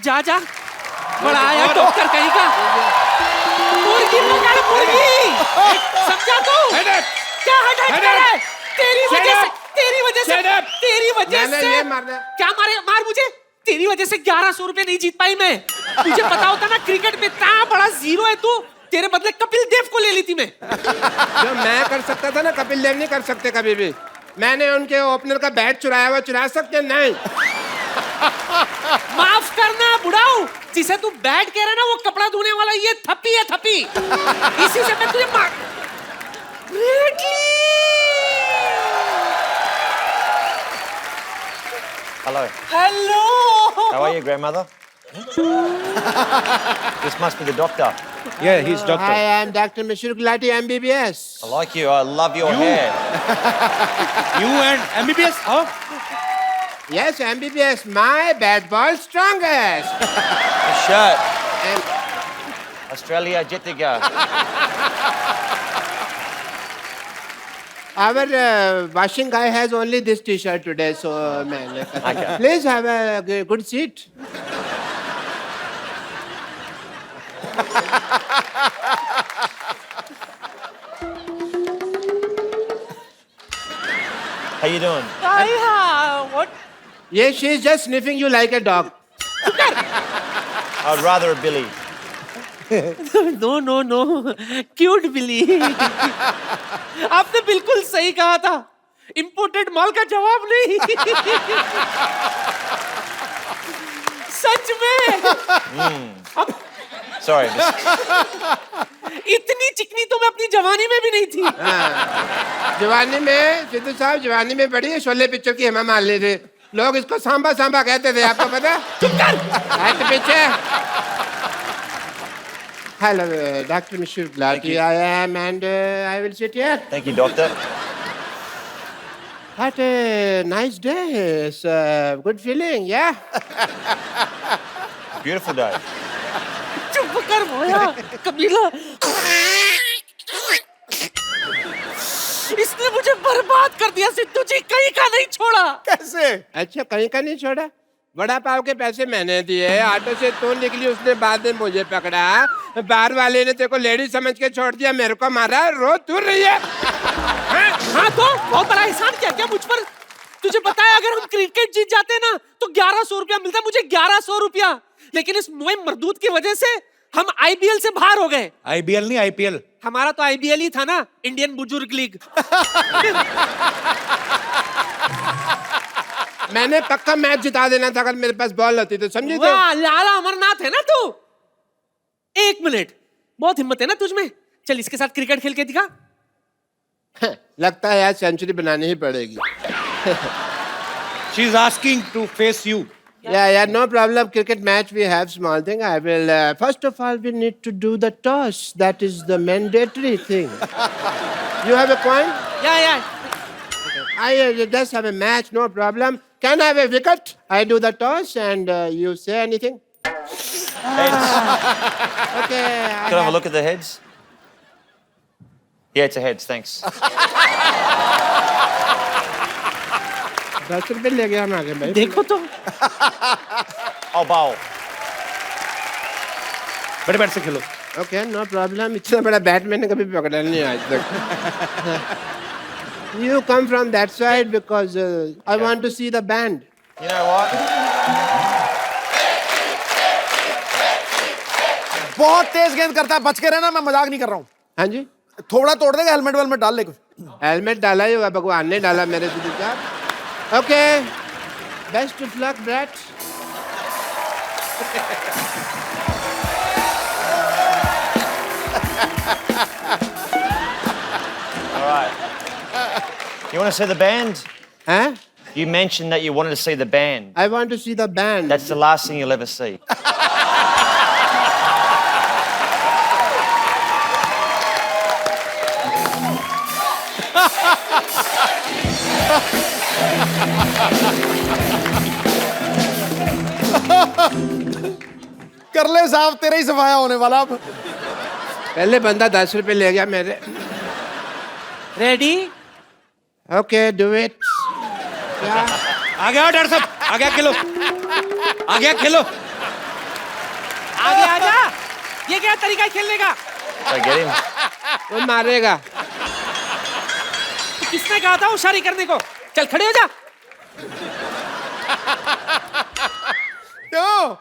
जा जा, बड़ा आया डॉक्टर कहीं का। मुर्गी पकड़ मुर्गी, समझा तू? क्या हट तेरी वजह से क्या मार मुझे, तेरी वजह से 1100 रुपए नहीं जीत पाई मैं। तुझे पता होता ना क्रिकेट में इतना बड़ा जीरो है तू, तेरे बदले कपिल देव को ले ली थी मैं। जो मैं कर सकता था ना कपिल देव नहीं कर सकते कभी भी। मैंने उनके ओपनर का बैट चुराया हुआ, चुरा सकते नहीं। माफ करना बुढ़ाऊ, जिसे तू बैट कह रहा है ना वो कपड़ा धोने वाला ये थप्पी है, थप्पी। इसी से मैं तुझे मार। Hello. Hello. How are you, grandmother? This must be the doctor. Yeah, he's doctor. I am Dr. Mishra Gulati, MBBS. I like you. I love your hair. You and MBBS? Huh? Yes, MBBS, my bad ball strongest. The shirt. Australia Jitiga. Our washing guy has only this T-shirt today, so man, Okay. please have a good seat. How you doing? What? Yes, she's just sniffing you like a dog. I'd rather a Billy. No cute Billy. आपने बिल्कुल सही कहा था, imported माल का जवाब नहीं। सच में। अब Sorry. इतनी चिकनी तो मैं अपनी जवानी में भी नहीं थी। जवानी में सिद्धू साहब, जवानी में बड़ी शोले पिक्चर की हेमा मालिनी थे। लोग इसको सांबा सांबा कहते थे, आपको पता? चुप कर। पीछे। Hello, Dr. Mishra Gulati. I am, and I will sit here. Thank you, doctor. What a nice day. It's a good feeling, yeah? Beautiful day. चुप कर भोया, कबीला। इसने मुझे बर्बाद कर दिया सिद्धू जी, कहीं का नहीं छोड़ा। कैसे? अच्छा, कहीं का नहीं छोड़ा? बड़ा पाव के पैसे मैंने दिए, ऑटो से तू निकली, उसने बाद में मुझे पकड़ा, बार वाले ने तेरे को लेडी समझ के छोड़ दिया, मेरे को मारा, रो तू रही है। हाँ तो बहुत बड़ा एहसान किया क्या मुझ पर? तुझे पता है अगर हम क्रिकेट जीत जाते ना तो 1100 रुपया मिलता, मुझे 1100 रुपया। लेकिन इस मोए मरदूत की वजह से हम आईबीएल से बाहर हो गए। IBL नहीं IPL. हमारा तो आईबीएल ही था ना, इंडियन बुजुर्ग लीग। मैंने पक्का मैच जिता देना था अगर मेरे पास बॉल होती तो, समझी? तो वाह, लाला अमरनाथ है ना तू। 1 मिनट, बहुत हिम्मत है ना तुझ में। चल इसके साथ क्रिकेट खेल के दिखा। लगता है आज सेंचुरी बनानी ही पड़ेगी। She's asking to face you. Yeah, no problem. Cricket match, we have small thing. I will, first of all, we need to do the toss. That is the mandatory thing. You have a coin? Yeah. I just have a match, no problem. Can I have a wicket? I do the toss and you say anything? Heads. Okay. Can I have a look at the heads? Yeah, it's a heads, thanks. 10 रुपए ले गया हम आगे भाई। देखो तो। I'll bowl. बड़े bat से खेलो। Okay, no problem. इतना बड़ा बैट मैंने कभी पकड़ा नहीं आज तक। You come from that side because I want to see the band. You know what? बहुत तेज गेंद करता है, बच के रहना, मैं मजाक नहीं कर रहा हूँ। हाँ जी। थोड़ा तोड़ देगा, हेलमेट वेलमेट डाल ले कुछ। हेलमेट डाला ही हुआ, भगवान ने डाला मेरे सिद्धू साहब। Okay, best of luck brat. All right. You want to see the band? Huh? You mentioned that you wanted to see the band. I want to see the band. That's the last thing you'll ever see. कर ले साहब, तेरा ही सफाया होने वाला अब। पहले बंदा 10 रुपए ले गया मेरे। रेडी? Okay, do it. आ गया डॉक्टर साहब, आ गया खेलो, आ गया खेलो। आगे आजा। ये क्या तरीका है खेलने का? So get him. वो मारेगा। तो किसने कहा था होशियारी करने को? चल खड़े हो जा। क्यों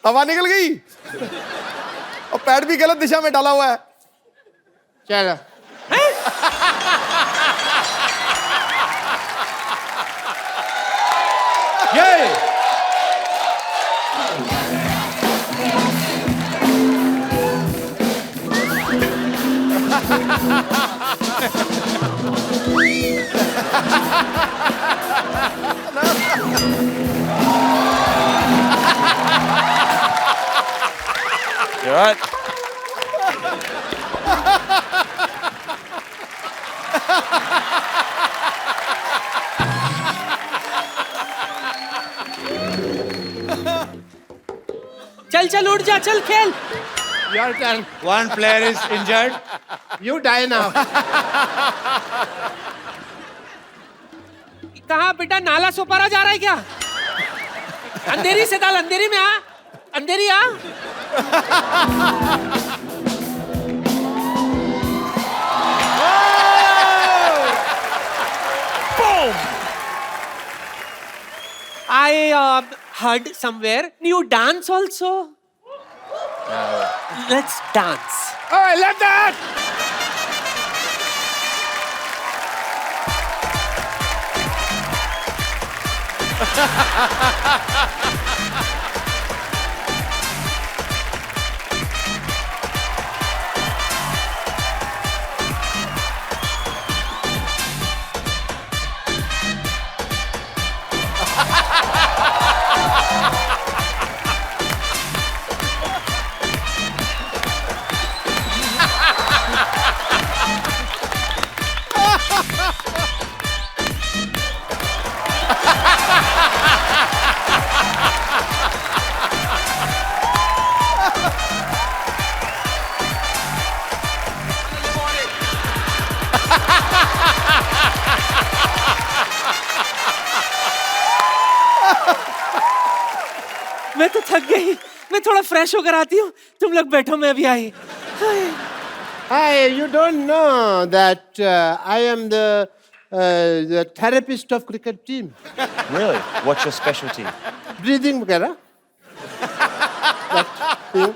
हवा निकल गई और पैड भी गलत दिशा में डाला हुआ है। चलो ये You alright? चल चल उठ जा, चल खेल। Your turn. one player is injured. You die now. कहाँ बेटा, नाला सोपारा जा रहा है क्या? अंधेरी से डाल, अंधेरी में आ, अंधेरी आ। I heard somewhere you dance also. Let's dance. Oh, I love that. मैं तो थक गई, मैं थोड़ा फ्रेश होकर आती हूँ, तुम लोग बैठो, मैं अभी आई। Hi, you don't know that I am the therapist of cricket team. Really? What's your specialty? Breathing वगैरह। That thing.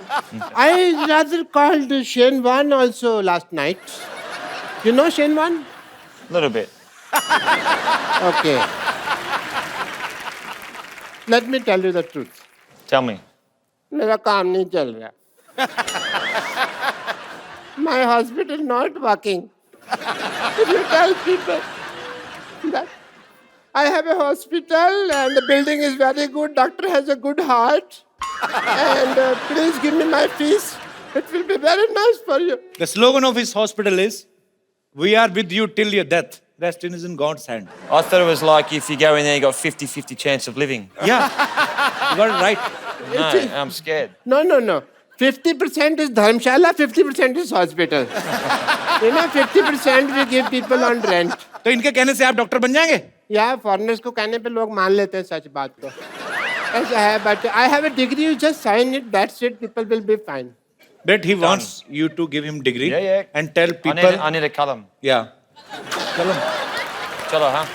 I rather called Shane Warne also last night. You know Shane Warne? Little bit. Okay. Let me tell you the truth. Tell me. मेरा काम नहीं चल रहा। My hospital not working. If you tell people that I have a hospital and the building is very good, doctor has a good heart, and please give me my fees. It will be very nice for you. The slogan of his hospital is, "We are with you till your death. Rest is in God's hand." I thought it was like if you go in there, you got 50-50 chance of living. Yeah, you got it right. No, I'm scared. No. 50% is Dharmshala, 50% is hospital. You know, 50% we give people on rent. तो इनके कहने से आप doctor बन जाएंगे? या foreigners को कहने पे लोग मान लेते हैं सच बात को। ऐसा है, but I have a degree, you just sign it, that's it, people will be fine. But he wants you to give him degree Yeah. and tell people. I need a column. Yeah. Tell him. Chalo, huh?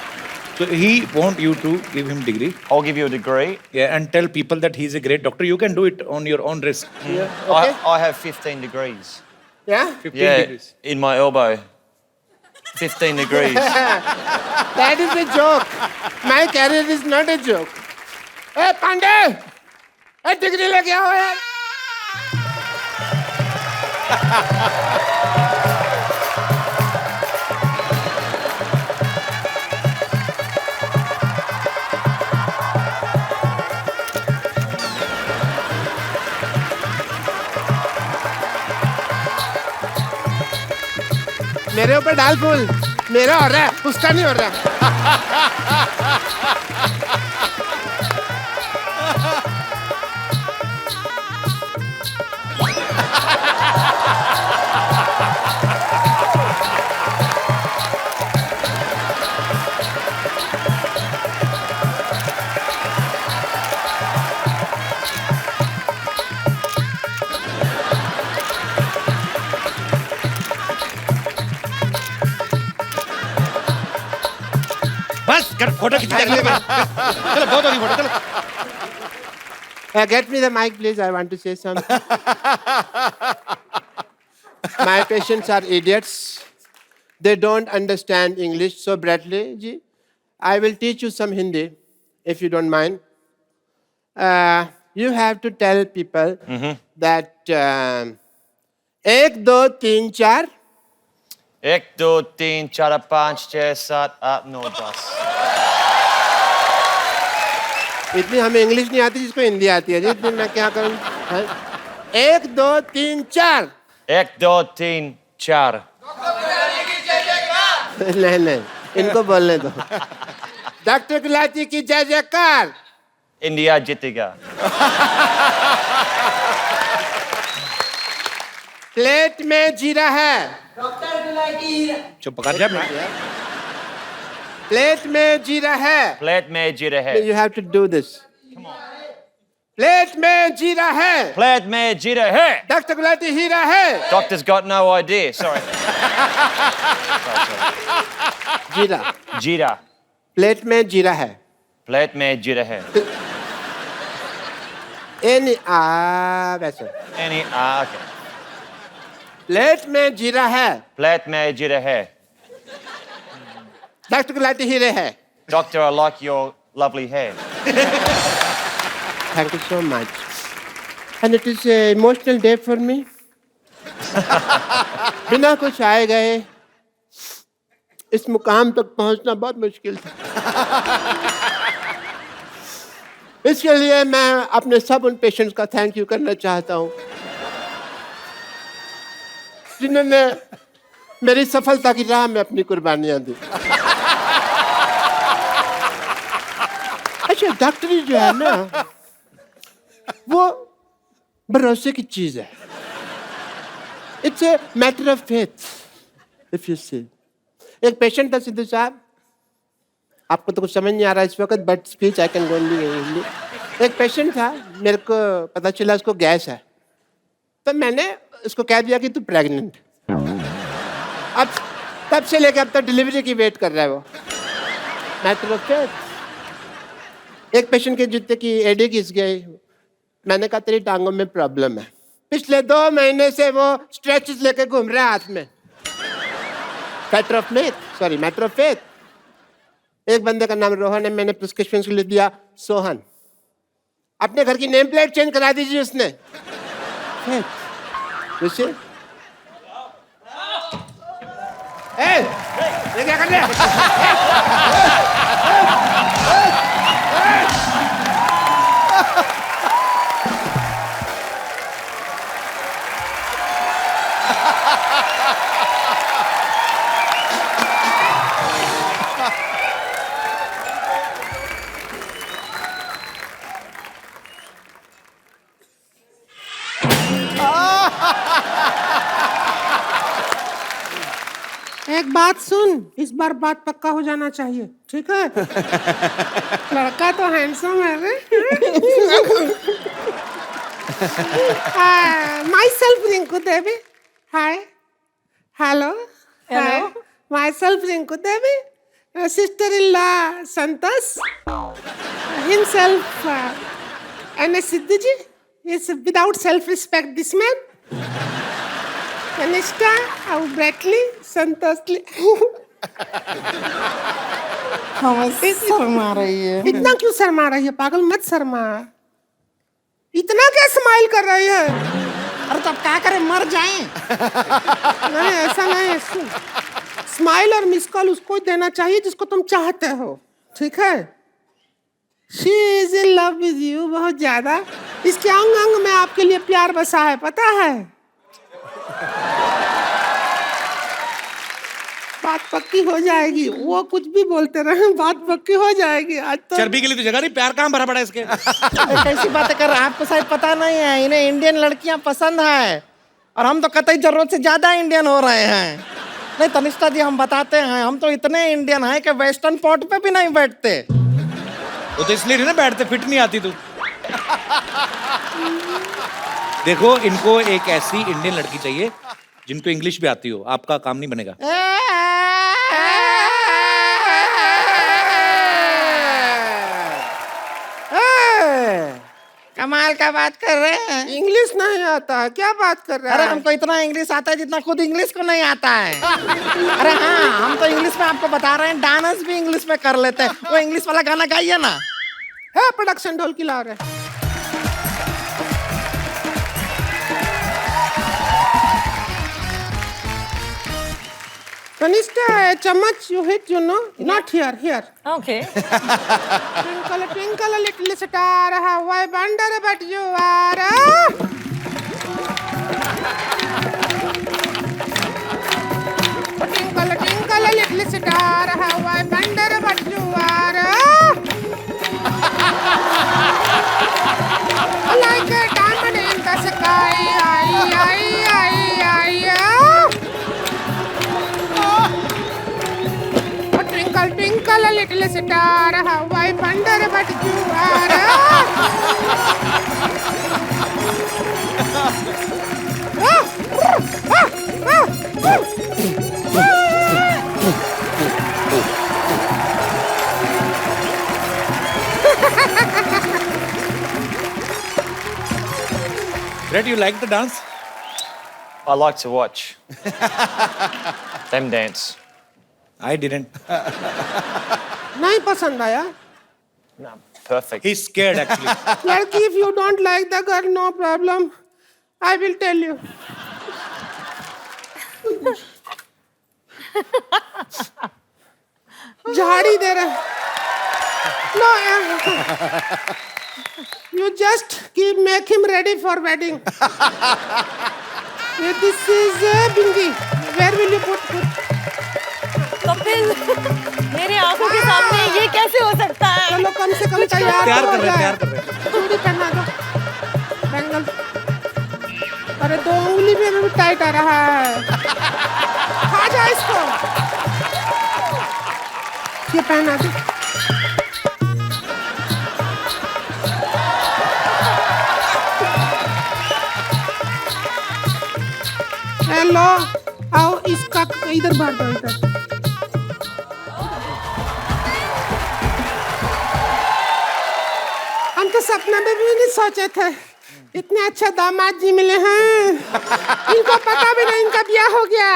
So he want you to give him degree. I'll give you a degree. Yeah, and tell people that he's a great doctor. You can do it on your own risk. Yeah, okay? I have 15 degrees. Yeah? 15 Yeah, degrees. in my elbow. 15 degrees. That is a joke. My career is not a joke. Hey, Pandey! Hey, degree लेके आओ यार। मेरे ऊपर डाल फूल, मेरा हो रहा है, उसका नहीं हो रहा। फोटो खींच चलो बहुत होगी फोटो चलो Get me the mic, please. I want to say something. My patients are idiots. They don't understand English. So, Bradley ji, I will teach you some Hindi, if you don't mind. You have to tell people that 1, 2, 3, 4. 1, 2, 3, 4, 5, 6, 7, 8, 9, 10. इतनी हमें English नहीं आती जिसको हिंदी आती है जी। इतनी मैं क्या करूं? 1, 2, 3, 4. 1, 2, 3, 4. नहीं, इनको बोलने दो। डॉक्टर गुलाटी की जय जयकार। इंडिया जीतेगा। प्लेट में जीरा है। चुप कर जा प्लेट में जीरा है। प्लेट में जीरा है। You have to do this. Plate में जीरा है। प्लेट में जीरा है। डॉक्टर गुलाटी हीरा है। Doctor's got no idea. Sorry. जीरा। जीरा। प्लेट में जीरा है। प्लेट में जीरा है। वैसे। Okay. प्लेट में जीरा है। प्लेट में जीरा है। डॉक्टर गुलाटी हीरे है। Doctor, I like your lovely hair. Thank you so much. And it is an emotional day for me. बिना कुछ आए गए इस मुकाम तक पहुंचना बहुत मुश्किल था। इसके लिए मैं अपने सब उन पेशेंट्स का थैंक यू करना चाहता हूं जिन्होंने मेरी सफलता की राह में अपनी कुर्बानियां दी। अच्छा, डॉक्टरी जो है ना वो भरोसे की चीज है। It's a matter of faith if you see. एक पेशेंट था सिद्धू साहब, आपको तो कुछ समझ नहीं आ रहा इस वक्त, but speech I can go only. एक पेशेंट था, मेरे को पता चला उसको गैस है, तो मैंने उसको कह दिया कि तू प्रेग्नेंट। अब तब से लेकर अब तक डिलीवरी की वेट कर रहा है वो। Matter of faith. एक पेशेंट के जूते की एडी घिस गई, मैंने कहा तेरी टांगों में प्रॉब्लम है। पिछले 2 महीने से वो स्ट्रेचेस लेके घूम रहा है हाथ में। Matter of faith. एक बंदे का नाम रोहन है, मैंने प्रिस्क्रिप्शन के लिए दिया सोहन। अपने घर की नेम प्लेट चेंज करा दीजिए उसने। ये क्या कर रहे हैं? एक बात सुन, इस बार बात पक्का हो जाना चाहिए, ठीक है? लड़का तो हैंडसम है रे। Myself Rinku Devi. Hi, hello, myself Rinku Devi, sister in law Santosh, himself N Sidhu ji is without self respect this man. कनिष्ठा और ब्रैटली संतोषली। शर्मा रही है। इतना क्यों शर्मा रही है? पागल मत शर्मा। इतना क्या स्माइल कर रही है? अरे तब क्या करें, मर जाएं? नहीं, ऐसा नहीं। स्माइल और मिस कॉल उसको देना चाहिए जिसको तुम चाहते हो, ठीक है? She is in love with you बहुत ज्यादा। इसके अंग अंग में आपके लिए प्यार बसा है, पता है? बात पक्की हो जाएगी, वो कुछ भी बोलते रहे, बात पक्की हो जाएगी। आज तो चर्बी के लिए तो जगह नहीं, प्यार कहाँ भरा पड़ा है इसके। कैसी बातें कर रहे हैं? आपको शायद पता नहीं है, इन्हें इंडियन लड़कियां पसंद है और हम तो कतई जरूरत से ज्यादा इंडियन हो रहे हैं। नहीं तनिष्ठा जी, हम बताते हैं, हम तो इतने इंडियन हैं कि वेस्टर्न पॉट पे भी नहीं बैठते। वो तो इसलिए नहीं ना बैठते, फिट नहीं आती तू। देखो, इनको एक ऐसी इंडियन लड़की चाहिए जिनको इंग्लिश भी आती हो, आपका काम नहीं बनेगा। कमाल का बात कर रहे हैं। इंग्लिश नहीं आता है, क्या बात कर रहा अरे है? हमको इतना इंग्लिश आता है जितना खुद इंग्लिश को नहीं आता है। अरे हाँ, हम तो इंग्लिश में आपको बता रहे हैं, डांस भी इंग्लिश में कर लेते हैं। वो इंग्लिश वाला गाना गाइए ना। है प्रोडक्शन ढोल की ला रहे। Tanishta, a chammach you hit, you know, not here, here. Okay. Twinkle, twinkle, little star, how I wonder but you are. Twinkle, twinkle, little star, how I wonder but you are. Like a diamond in the sky, Twinkle, twinkle, little star, how I wonder what you Red, you like the dance? I like to watch them dance. I didn't. नहीं पसंद आया? No, perfect. He's scared actually. लड़की, if you don't like the girl, no problem. I will tell you. झाड़ी दे रहे। No, you just make him ready for wedding. This is Bingi. Where will you put? Kapil, मेरे आंखों के सामने ये कैसे हो सकता है? चलो कम से कम तैयार तैयार तो कर हो रहे हैं, जाए। तैयार कर रहे हैं। चूड़ी पहना दो, बैंगल। अरे 2 उंगली में भी टाइट आ रहा है। खा जा इसको। ये पहना दो। हेलो, आओ इसका इधर बांट दो इधर। हम तो सपना में भी नहीं सोचे थे इतने अच्छे दामाद जी मिले हैं। इनको पता भी नहीं इनका ब्याह हो गया।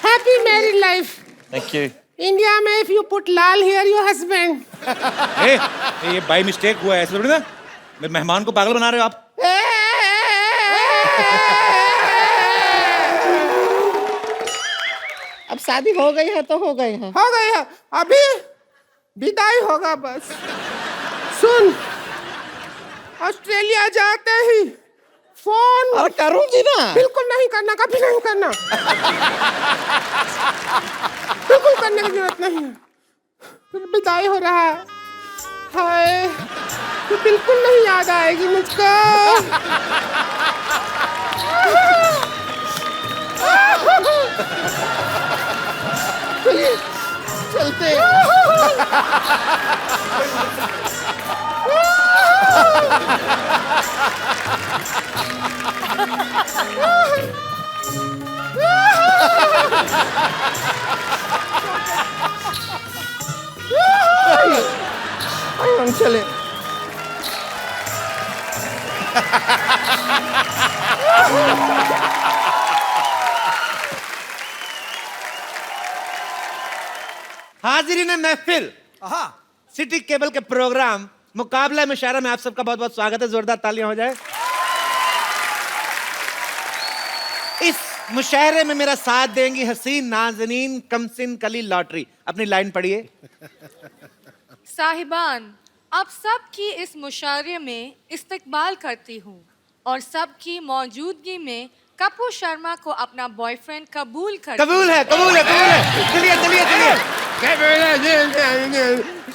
Happy married life. Thank you. India में इफ यू पुट लाल हियर योर हस्बैंड। ये बाई मिस्टेक हुआ है, ऐसे थोड़ी ना। मेरे मेहमान को पागल बना रहे हो आप। अब शादी हो गई है तो हो गई है। हो गई है, अभी विदाई होगा बस। सुन, ऑस्ट्रेलिया जाते ही फोन और करूंगी ना। बिल्कुल नहीं करना, कभी नहीं करना। बिल्कुल करने की जरूरत नहीं है। फिर विदाई हो रहा है। हाय, तो बिल्कुल नहीं याद आएगी मुझको। चलिए चलते हैं। आइए, हम चले। हाजिरीन महफिल, सिटी केबल के प्रोग्राम मुकाबला मुशायरा में आप सबका बहुत बहुत स्वागत है। जोरदार तालियां हो जाए। इस मुशायरे में मेरा साथ देंगी हसीन नाज़नीन कमसिन कली लॉटरी। अपनी लाइन पढ़िए। साहिबान, आप सबकी इस मुशायरे में इस्तकबाल करती हूँ और सबकी मौजूदगी में कपूर शर्मा को अपना बॉयफ्रेंड कबूल कर। कबूल है, कबूल है, कबूल है। चलिए चलिए चलिए।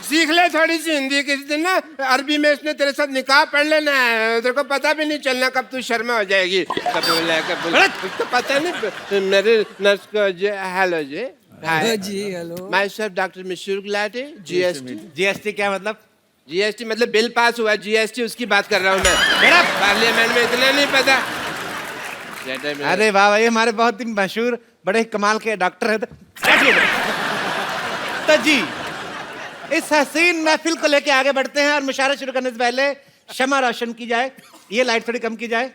सीख ले थोड़ी सी हिंदी। किसी दिन ना अरबी में इसने तेरे साथ निकाह पढ़ लेना है, तेरे को पता भी नहीं चलना कब तू शर्मा हो जाएगी। कबूल है, कबूल। तो पता नहीं मेरे नर्स को। हेलो जी। जी hello. Myself doctor Mishoor Gulati, GST. GST क्या मतलब? जीएसटी मतलब बिल पास हुआ, जीएसटी उसकी बात कर रहा हूँ मैं। पार्लियामेंट में इतना नहीं पता। अरे वाह भाई, हमारे बहुत ही मशहूर बड़े कमाल के डॉक्टर हैं। तो जी इस हसीन महफिल को लेके आगे बढ़ते हैं और मुशायरा शुरू करने से पहले शमा रोशन की जाए। ये लाइट थोड़ी कम की जाए।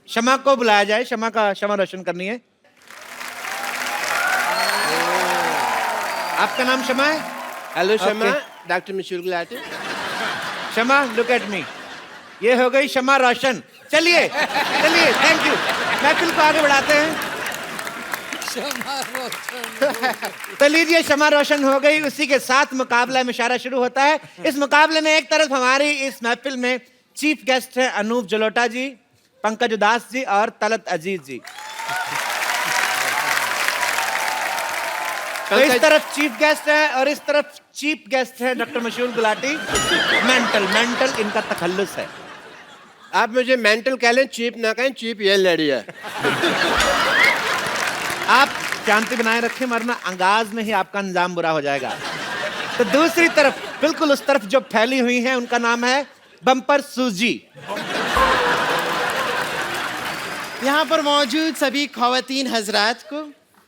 शमा को बुलाया जाए, शमा रोशन करनी है। आपका नाम शमा है? हेलो शमा, Okay. डॉक्टर मशहूर गुलाटी। शमा, लुक एट मी। ये हो गई शमा रोशन। चलिए चलिए, थैंक यू। महफिल को आगे बढ़ाते हैं। तो लीजिए, शमा रोशन हो गई। उसी के साथ मुकाबला मुशायरा शुरू होता है। इस मुकाबले में एक तरफ हमारी इस महफिल में चीफ गेस्ट हैं अनूप जलोटा जी, पंकज उदास जी और तलत अजीज जी। तो इस तरफ चीफ गेस्ट है और इस तरफ चीफ गेस्ट है डॉक्टर मशहूर गुलाटी। मेंटल इनका तखल्लुस है। आप मुझे मेंटल कह लें, चीप ना कहें। चीप ये लड़ी है। आप शांति बनाए रखें, वरना अंगाज में ही आपका अंजाम बुरा हो जाएगा। तो दूसरी तरफ, बिल्कुल उस तरफ जो फैली हुई है, उनका नाम है बम्पर सूजी। यहाँ पर मौजूद सभी ख़वातीन हजरात को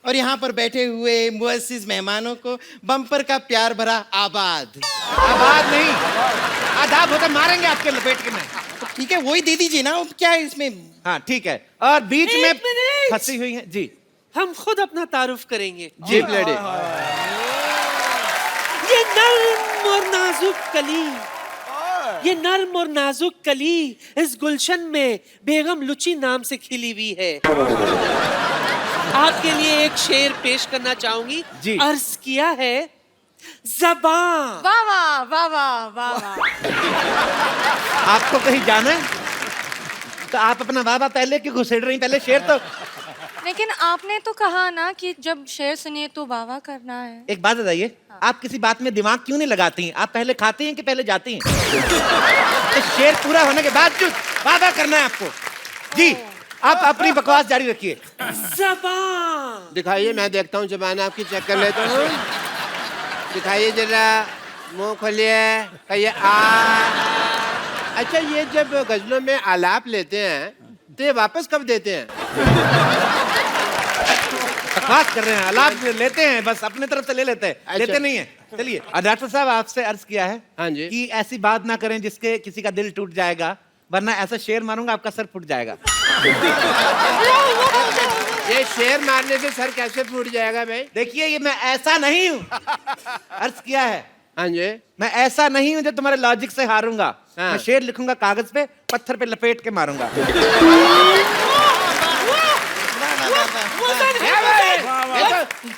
और यहाँ पर बैठे हुए मुअस्सिस मेहमानों को बम्पर का प्यार भरा आबाद। आबाद नहीं, आदाब होकर मारेंगे आपके लपेट के में। तो ठीक है, वही दे दीजिए ना, क्या है इसमें। हाँ ठीक है। और बीच में एक मिनट। फंसी हुई है जी। हम खुद अपना तारुफ करेंगे। चीप लड़ी। ये नर्म और नाजुक कली, ये नर्म और नाजुक कली इस गुलशन में बेगम लुची नाम से खिली हुई है। आपके लिए एक शेर पेश करना चाहूंगी। जी। अर्ज किया है, ज़बान। वाह वाह वाह वाह वाह वाह। आपको कहीं जाना है तो आप अपना वाह वाह पहले क्यों घुसेड़ रही? पहले शेर तो। लेकिन आपने तो कहा ना कि जब शेर सुनिए तो वाह वाह करना है। एक बात बताइए, आप किसी बात में दिमाग क्यों नहीं लगाती हैं? आप पहले खाती हैं कि पहले जाती हैं? तो शेर पूरा होने के बाद जो वाह वाह करना है आपको। जी, आप अपनी बकवास जारी रखिए। ज़बान। दिखाइए, मैं देखता हूँ जबान आपकी, चेक कर लेता हूँ। दिखाइए जरा, मुंह खोलिए, कहिए आ। अच्छा, ये जब गजलों में आलाप लेते हैं तो ये वापस कब देते हैं? बकवास कर रहे हैं, आलाप लेते हैं, बस अपने तरफ से ले लेते हैं। अच्छा। लेते नहीं है। चलिए, और डॉक्टर साहब आपसे अर्ज किया है हाँ जी। कि ऐसी बात ना करें जिसके किसी का दिल टूट जाएगा, वरना ऐसा शेर मारूंगा आपका सर फूट जाएगा। ये शेर मारने से सर कैसे फूट जाएगा भाई? देखिए, ये मैं ऐसा नहीं हूँ। अर्ज किया है, हाँ जी। मैं ऐसा नहीं हूँ जो तुम्हारे लॉजिक से हारूंगा। हाँ। मैं शेर लिखूंगा कागज पे, पत्थर पे लपेट के मारूंगा।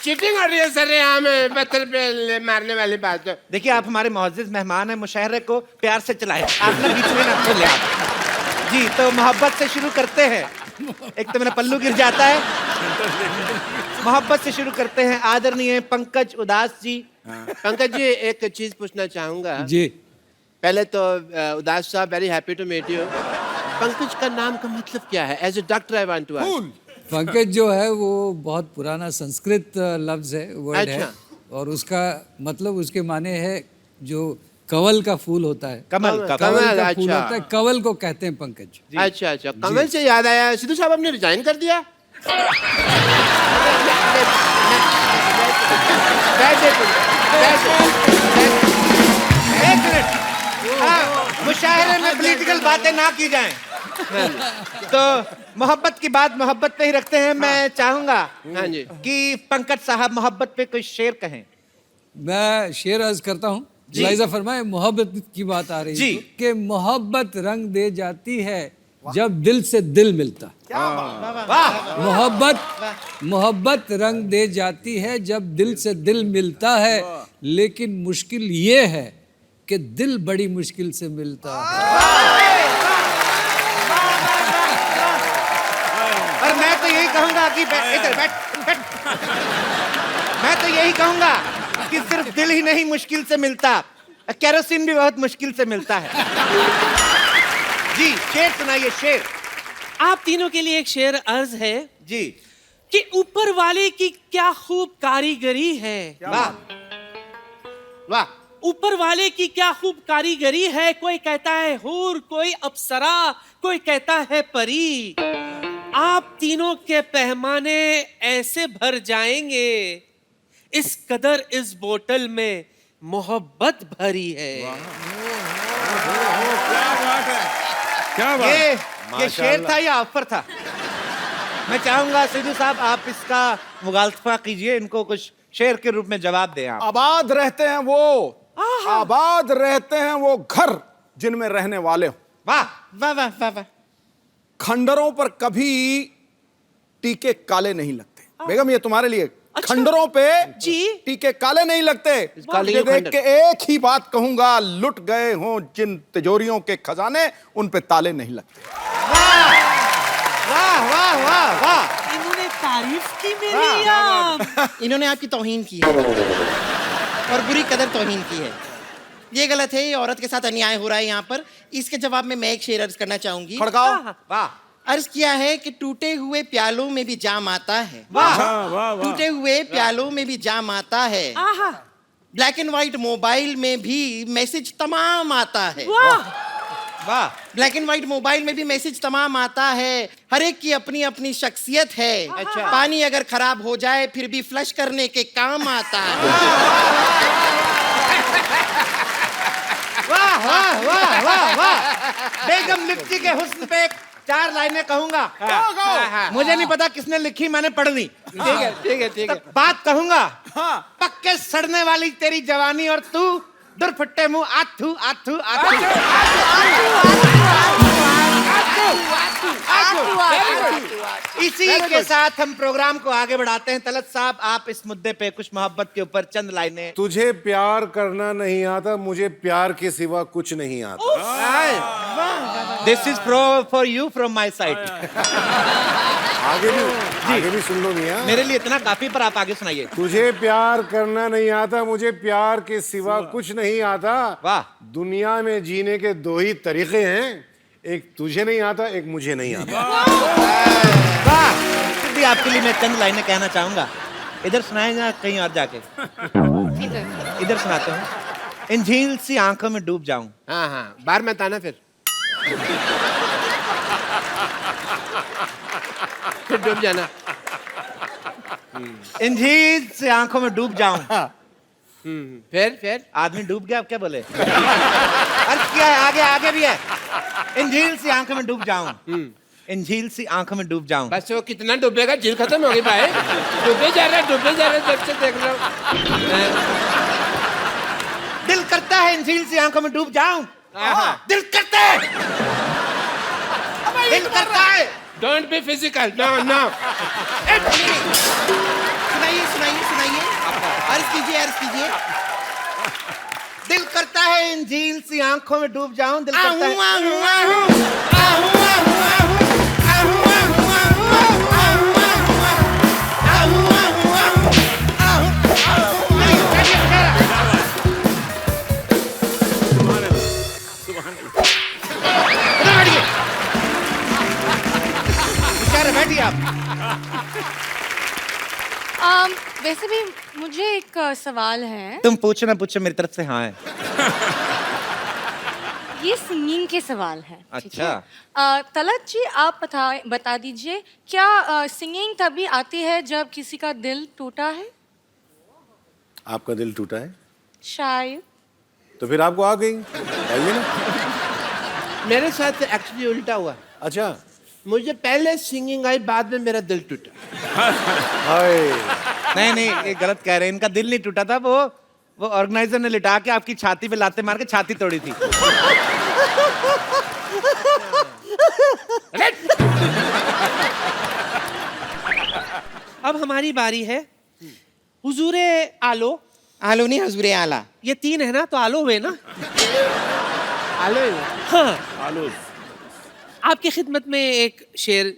चीटिंग हो रही है सर यहाँ में, पत्थर पे मारने वाली बात है। देखिए, आप हमारे मुअज़्ज़िज़ मेहमान हैं, मुशायरे को प्यार से चलाएं। आप ना बीच में ना खोलें आप। जी, तो मोहब्बत से शुरू करते हैं। एक तो मेरा पल्लू गिर जाता है। मोहब्बत से शुरू करते हैं। आदरणीय पंकज उदास जी। पंकज जी, एक चीज पूछना चाहूंगा जी। पहले तो उदास साहब, very happy to meet you. Pankaj का नाम का मतलब क्या है? As a doctor I want to ask. Pankaj जो है वो बहुत पुराना संस्कृत लफ्ज है, वर्ड है, अच्छा। और उसका मतलब, उसके माने है जो कवल का फूल होता है, कमल का कवल का अच्छा। फूल होता है, कवल को कहते हैं पंकज। अच्छा अच्छा, कमल से याद आया, सिद्धू साहब आपने रिजाइन कर दिया? एक मिनट, मुशायरे में पॉलिटिकल बातें ना की जाएं। तो मोहब्बत की बात मोहब्बत पे ही रखते हैं। मैं चाहूंगा हाँ जी। कि पंकज साहब मोहब्बत पे कोई शेर कहें। मैं शेर अर्ज करता हूँ। लाइजा फरमाए, मोहब्बत की बात आ रही जी। है कि मोहब्बत रंग दे जाती है जब दिल से दिल मिलता। वाह, मोहब्बत रंग दे जाती है जब दिल से दिल मिलता है, लेकिन मुश्किल ये है कि दिल बड़ी मुश्किल से मिलता है। और मैं तो यही कहूंगा कि इधर बैठ। मैं तो यही कहूंगा कि सिर्फ दिल ही नहीं मुश्किल से मिलता, केरोसिन भी बहुत मुश्किल से मिलता है। जी, शेर सुनाइए, शेर। आप तीनों के लिए एक शेर अर्ज है जी। कि ऊपर वाले की क्या खूब कारीगरी है। वाह वाह। ऊपर वाले की क्या खूब कारीगरी है। कोई कहता है हूर, कोई अप्सरा, कोई कहता है परी। आप तीनों के पैमाने ऐसे भर जाएंगे, इस कदर इस बोतल में मोहब्बत भरी है। क्या बात ये शेर था या ऑफर था? मैं चाहूंगा सिद्धू साहब आप इसका मुगालफा कीजिए, इनको कुछ शेर के रूप में जवाब दें आप। आबाद रहते हैं वो, आबाद रहते हैं वो घर जिनमें रहने वाले हो। वाह वाह वाह वाह वाह। खंडरों पर कभी टीके काले नहीं लगते। बेगम ये तुम्हारे लिए। खंडरों पे जी टीके काले नहीं लगते। ये देख के एक ही बात कहूंगा, लुट गए हों जिन तिजोरियों के खजाने, उन पे ताले नहीं लगते। वाह वाह वाह वाह। इन्होंने तारीफ की मेरी या इन्होंने आपकी तौहीन की है और बुरी कदर तौहीन की है। ये गलत है, ये औरत के साथ अन्याय हो रहा है यहाँ पर। इसके जवाब में मैं एक शेर अर्ज करना चाहूंगी। खड़काओ। वाह। अर्ज किया है कि टूटे हुए प्यालों में भी जाम आता है। वाह। टूटे हुए प्यालों में भी जाम आता है। ब्लैक एंड व्हाइट मोबाइल में भी मैसेज तमाम आता है। वाह। ब्लैक एंड व्हाइट मोबाइल में भी मैसेज तमाम आता है। हर एक की अपनी अपनी शख्सियत है। अच्छा। पानी अगर खराब हो जाए फिर भी फ्लश करने के काम आता है। वाह वाह वाह वाह वाह। बेगम लिप्टी के हुस्न पे 4 लाइनें कहूंगा। मुझे नहीं पता किसने लिखी, मैंने पढ़ दी। ठीक है ठीक है ठीक है। बात कहूंगा। पक्के सड़ने वाली तेरी जवानी और तू दुरफट्टे मुंह आथू आथू आथू। इसी के साथ हम प्रोग्राम को आगे बढ़ाते हैं। तलत साहब आप इस मुद्दे पे कुछ मोहब्बत के ऊपर चंद लाइनें। तुझे प्यार करना नहीं आता, मुझे प्यार के सिवा कुछ नहीं आता। This is for you from my side. आगे भी सुन लो मियां। मेरे लिए इतना काफी, पर आप आगे सुनाइए। तुझे प्यार करना नहीं आता, मुझे प्यार के सिवा कुछ नहीं आता। वाह। दुनिया में जीने के 2 ही तरीके हैं, एक तुझे नहीं आता, एक मुझे नहीं आता। वाह। फिर भी आपके लिए मैं चंद लाइनें कहना चाहूंगा। इधर सुनाएगा कहीं और जाके? इधर सुनाते हूँ। इन झील सी आंखों में डूब जाऊं। हाँ हाँ, बाहर में ताना फिर डूब जाना। इन झील से आंखों में डूब जाऊं। फिर आदमी डूब गया, अब क्या बोले? अर्थ क्या है? आगे आगे भी है। इन झील सी आंखों में डूब जाऊं। इन झील सी आंखों में डूब जाऊं। बस वो कितना डूबेगा, झील खत्म होगी भाई। डूबे जा रहा जब से देख रहा हूँ। दिल करता है इन झील सी आंखों में डूब जाऊं। दिल करता है। दिल करता है। Don't be physical. No no. सुनाइए सुनाइए सुनाइए। अर्ज कीजिए अर्ज कीजिए। दिल करता है इन झील सी आंखों में डूब जाऊं। दिल करता है। बैठिए आप। वैसे भी मुझे एक सवाल है। तुम पूछो ना पूछो, मेरी तरफ से हाँ है। ये सिंगिंग के सवाल है। ठीक है? अच्छा। तलत जी आप बता दीजिए, क्या सिंगिंग तभी आती है जब किसी का दिल टूटा है? आपका दिल टूटा है शायद। तो फिर आपको आ गई, आइए ना। मेरे साथ एक्चुअली उल्टा हुआ। अच्छा। मुझे पहले सिंगिंग आई, बाद में मेरा दिल टूटा। नहीं नहीं, ये गलत कह रहे हैं। इनका दिल नहीं टूटा था, वो ऑर्गेनाइजर ने लिटा के आपकी छाती पे लाते मार के छाती तोड़ी थी। अब हमारी बारी है। हुजूरे आलो। आलो नहीं, हजूरे आला। ये 3 है ना, तो आलो हुए ना। आलो। हाँ। आलो। आपकी खिदमत में एक शेर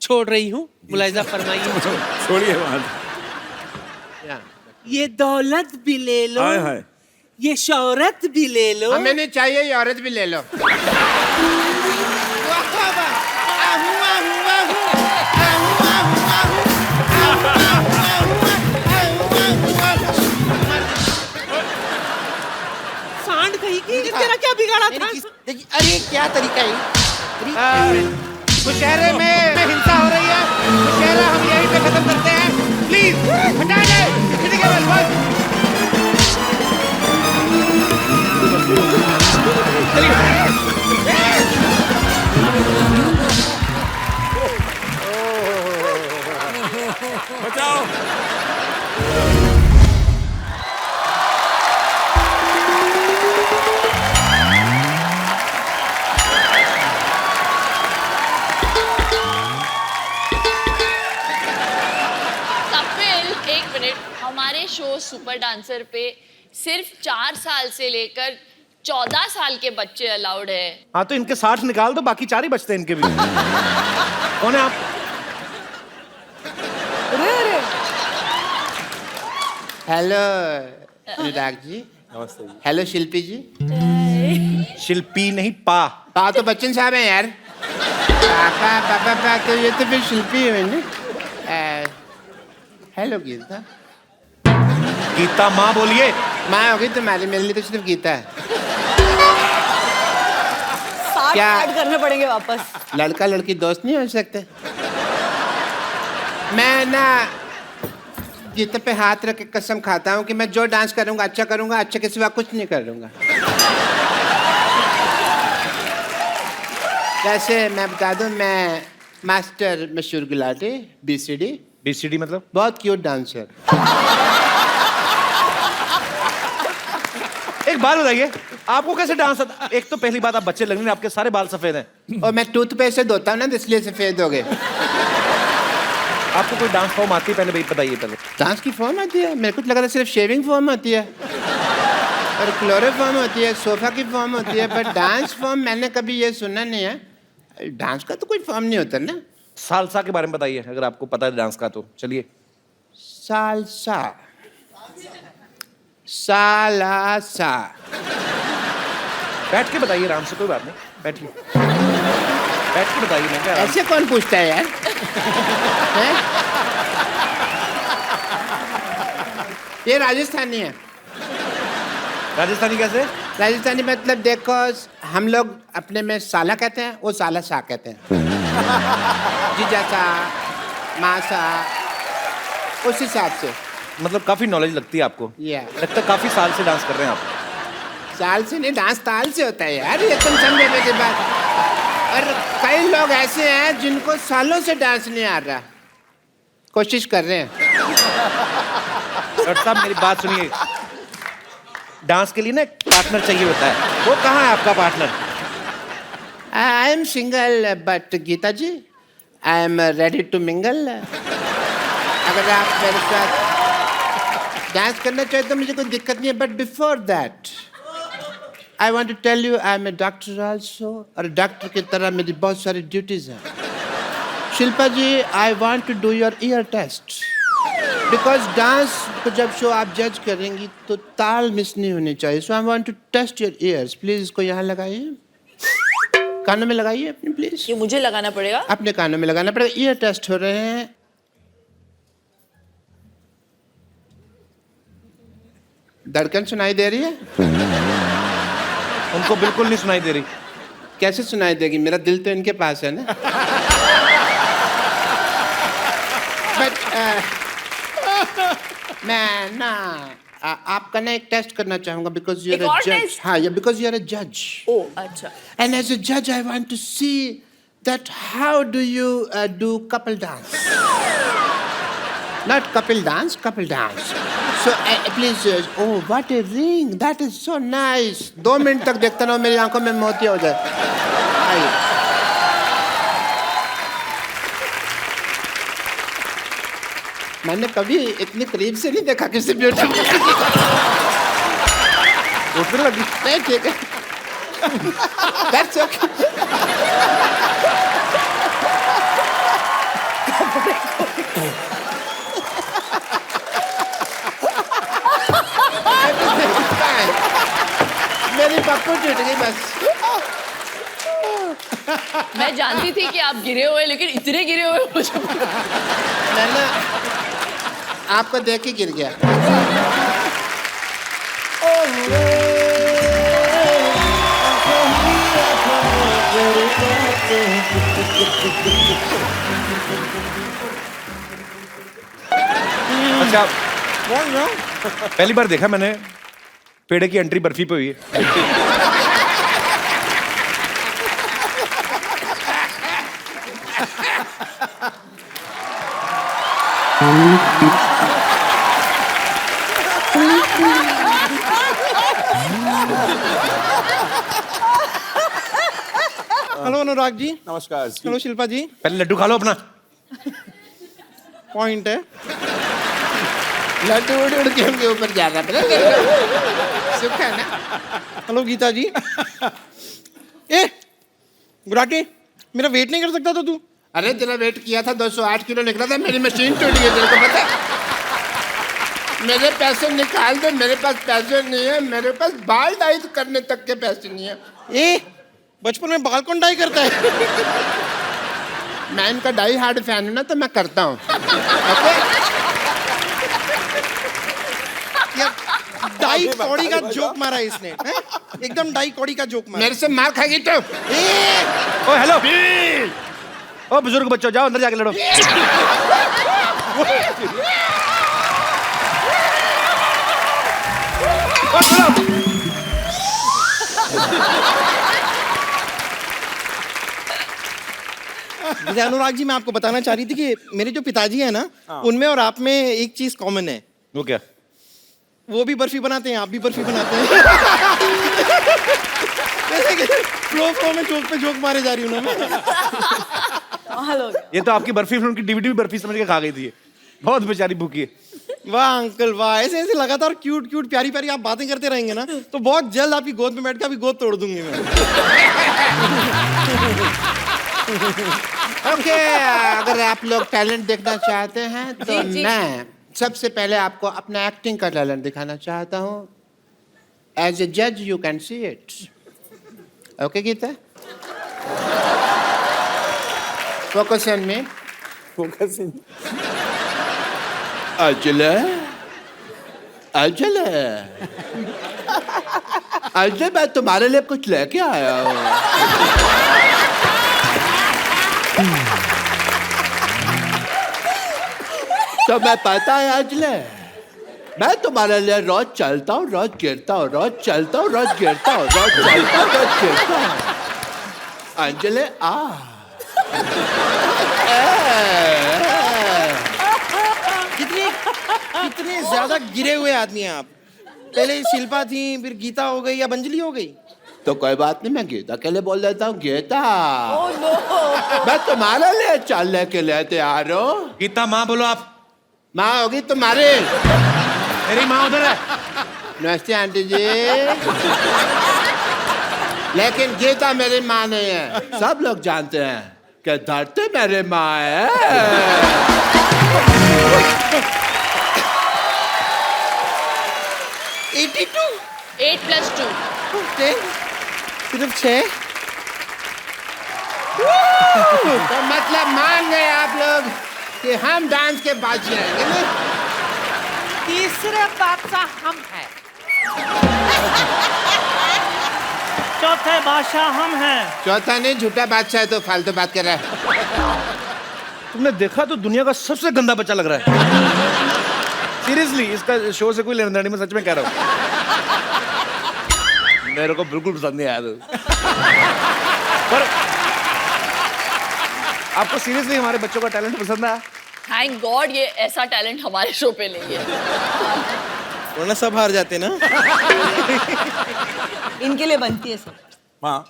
छोड़ रही हूँ, मुलाहिजा फरमाइए। छोड़िए बात। ये दौलत भी ले लो, ये शौहरत भी ले लो। हमें नहीं चाहिए, ये औरत भी ले लो। सांड कहीं की, तेरा क्या बिगाड़ा था? देखिए, अरे क्या तरीका है। मुशहरे में हिंसा हो रही है। मुशहरा हम यहीं पे खत्म करते हैं। प्लीज हटा दे। बचाओ। कपिल एक मिनट, हमारे शो सुपर डांसर पे सिर्फ 4 साल से लेकर 14 साल के बच्चे अलाउड है। हाँ तो इनके 60 निकाल दो, बाकी 4 ही बचते हैं इनके भी। कौन है आप? हेलो अनुराग जी। नमस्ते जी। हेलो शिल्पी जी। शिल्पी नहीं, पा। पा तो बच्चन साहब हैं यार। पापा पापा पा तो ये तो फिर शिल्पी है ना। हेलो गीता। गीता माँ बोलिए। माँ होगी तुम्हारी, मेरे लिए तो सिर्फ गीता है। 60 क्या? ऐड करने पड़ेंगे वापस। लड़का लड़की दोस्त नहीं हो सकते? मैं ना गीता पे हाथ रख के कसम खाता हूँ कि मैं जो डांस करूंगा अच्छा करूंगा, अच्छे के सिवा कुछ नहीं करूंगा। वैसे मैं बता दूं, मैं मास्टर मशहूर गुलाटी BCD। BCD मतलब? बहुत क्यूट डांसर। एक बात बताइए, आपको कैसे डांस आता? एक तो पहली बात, आप बच्चे लग रहे हैं, आपके सारे बाल सफेद हैं। और मैं टूथपेस्ट से धोता हूँ ना, इसलिए सफेद हो गए। आपको कोई डांस फॉर्म आती है? पहले भाई बताइए पहले। डांस की फॉर्म आती है? मेरे को तो लग रहा है सिर्फ शेविंग फॉर्म होती है और क्लोरोफॉर्म होती है, सोफा की फॉर्म होती है, पर डांस फॉर्म मैंने कभी ये सुना नहीं है। डांस का तो कोई फॉर्म नहीं होता ना। सालसा के बारे में बताइए, अगर आपको पता है डांस का तो चलिए। सालसा, सालासा। बैठ के बताइए आराम से, कोई बात नहीं, बैठिए। बैठ के बताइए। मैं क्या ऐसे कौन पूछता है यार? हैं? ये राजस्थानी है। राजस्थानी कैसे? राजस्थानी मतलब देखो, हम लोग अपने में साला कहते हैं, वो साला सा कहते हैं। जीजा सा, माँ सा, उस हिसाब से। मतलब काफी नॉलेज लगती है आपको। लगता है काफी साल से डांस कर रहे हैं आप। साल से नहीं, डांस ताल से होता है यार, ये तुम समझे मेरी बात। और कई लोग ऐसे हैं जिनको सालों से डांस नहीं आ रहा, कोशिश कर रहे हैं। डॉक्टर साहब मेरी बात सुनिए, डांस के लिए ना एक पार्टनर चाहिए होता है, वो कहाँ है आपका partner? I am single but Geeta ji I am ready to mingle. अगर आप मेरे साथ डांस करना चाहे तो मुझे कोई दिक्कत नहीं है, but before that I want to tell you I am a doctor also, और डॉक्टर की तरह मेरी बहुत सारी ड्यूटीज हैं। Shilpa ji, I want to do your ear test, because dance को जब शो आप जज करेंगी तो ताल मिस नहीं होनी चाहिए। So I want to test your ears. Please इसको यहाँ लगाइए, कानों में लगाइए अपने, प्लीज। ये मुझे लगाना पड़ेगा? अपने कानों में लगाना पड़ेगा। ईयर टेस्ट हो रहे हैं। धड़कन सुनाई दे रही है? उनको बिल्कुल नहीं सुनाई दे रही। कैसे सुनाई देगी? मेरा दिल तो इनके पास है ना। बट मैं ना आपका ना एक टेस्ट करना चाहूंगा, बिकॉज यू आर अ जज। हाँ, बिकॉज यू आर अ जज। ओह अच्छा। एंड एज अ जज I want to see that how do you do couple dance, not Kapil dance, couple dance. So please, oh what a ring, that is so nice. 2 minute तक देखता रहो, मेरी आंखों में मोतिया हो जाए। आइए। मैंने कभी इतनी करीब से नहीं देखा किसी ब्यूटीफुल किसी को। उठने लगी। नहीं ठीक है। That's okay. मेरी पप्पू टूट गई बस। मैं जानती थी कि आप गिरे हुए, लेकिन इतने गिरे हुए मुझे मैंने आपको देख के गिर गया। अच्छा, पहली बार देखा मैंने पेड़े की एंट्री बर्फी पे हुई है। हेलो अनुराग जी। नमस्कार जी। हेलो शिल्पा जी। पहले लड्डू खा लो अपना। पॉइंट है। लड्डू उड़ उड़ के उनके ऊपर जा रहा है। सुख है ना। हेलो गीता जी। ए गुराटी, मेरा वेट नहीं कर सकता था तू? अरे तेरा वेट किया था 208 किलो निकला था, मेरी मशीन टूट गई, तेरे को पता है? मेरे पैसे निकाल दे, मेरे पास पैसे नहीं है, मेरे पास बाल डाई करने तक के पैसे नहीं है। ए बचपन में बाल कौन डाई करता है? मैं इनका डाई हार्ड फैन हूं ना, तो मैं करता हूँ। डाई कौड़ी का जोक मारा है इसने, हैं? एकदम डाई कौड़ी का जोक मारा। मेरे से मार खाएगी तो। ओ हेलो, ओ बुजुर्ग बच्चों, जाओ अंदर जाके लड़ो। जैसे अनुराग जी, मैं आपको बताना चाह रही थी कि मेरे जो पिताजी हैं ना, उनमें और आप में एक चीज कॉमन है। वो क्या? वो भी बर्फी बनाते हैं, आप भी बर्फी बनाते हैं। जैसे कि फ्लो में जोक पे जोक मारे जा रही हूँ ना मैं। ये तो आपकी बर्फी फिल्म की डीवीडी भी बर्फी समझ के खा गई थी ये। बहुत बेचारी भूखी है। वाह अंकल वाह, ऐसे ऐसे लगातार क्यूट क्यूट प्यारी प्यारी आप बातें करते रहेंगे ना, तो बहुत जल्द आपकी गोद में बैठ के आपकी गोद तोड़ दूंगी मैं। ओके, अगर आप लोग टैलेंट देखना चाहते हैं तो मैं सबसे पहले आपको अपना एक्टिंग का टैलेंट दिखाना चाहता हूँ। एज ए जज you can see it. Okay Geeta, focus on me. Focus in. अजले अजले अजले, मैं तुम्हारे लिए कुछ लेके आया हूँ। तो मैं पता है अजले, मैं तुम्हारे लिए रोज चलता हूँ, रोज गिरता हूँ, रोज चलता हूँ, रोज गिरता हूँ, रोज चलता हूँ, रोज गिरता हूँ। अंजले आ। कितने ज्यादा गिरे हुए आदमी हैं आप। पहले शिल्पा थी, फिर गीता हो गई, अब अंजलि हो गई। तो कोई बात नहीं, मैं गीता के लिए बोल देता हूँ। गीता, मैं तुम्हारे लिए चलने के लिए तैयार हूँ। गीता माँ बोलो आप। माँ होगी तुम्हारी। मेरी माँ उधर है। नमस्ते आंटी जी। लेकिन गीता मेरी माँ नहीं है। सब लोग जानते हैं कि धरती मेरी माँ है। 82। 8 + 2 सिर्फ 6। तो मतलब मान गए आप लोग कि हम डांस के बादशाह हैं ना? तीसरे बादशाह हम हैं। चौथे बादशाह हम हैं। चौथा नहीं, झूठा बादशाह है, तो फालतू बात कर रहा है। तुमने देखा तो दुनिया का सबसे गंदा बच्चा लग रहा है। सीरियसली, इसका शो से कोई लेना देना नहीं, मैं सच में कह रहा हूँ। मेरे को बिल्कुल पसंद नहीं आया। पर आपको सीरियसली हमारे बच्चों का टैलेंट पसंद आया? थैंक गॉड ये ऐसा टैलेंट हमारे शो पे नहीं है। वरना सब हार जाते ना। इनके लिए बनती है सब। हाँ।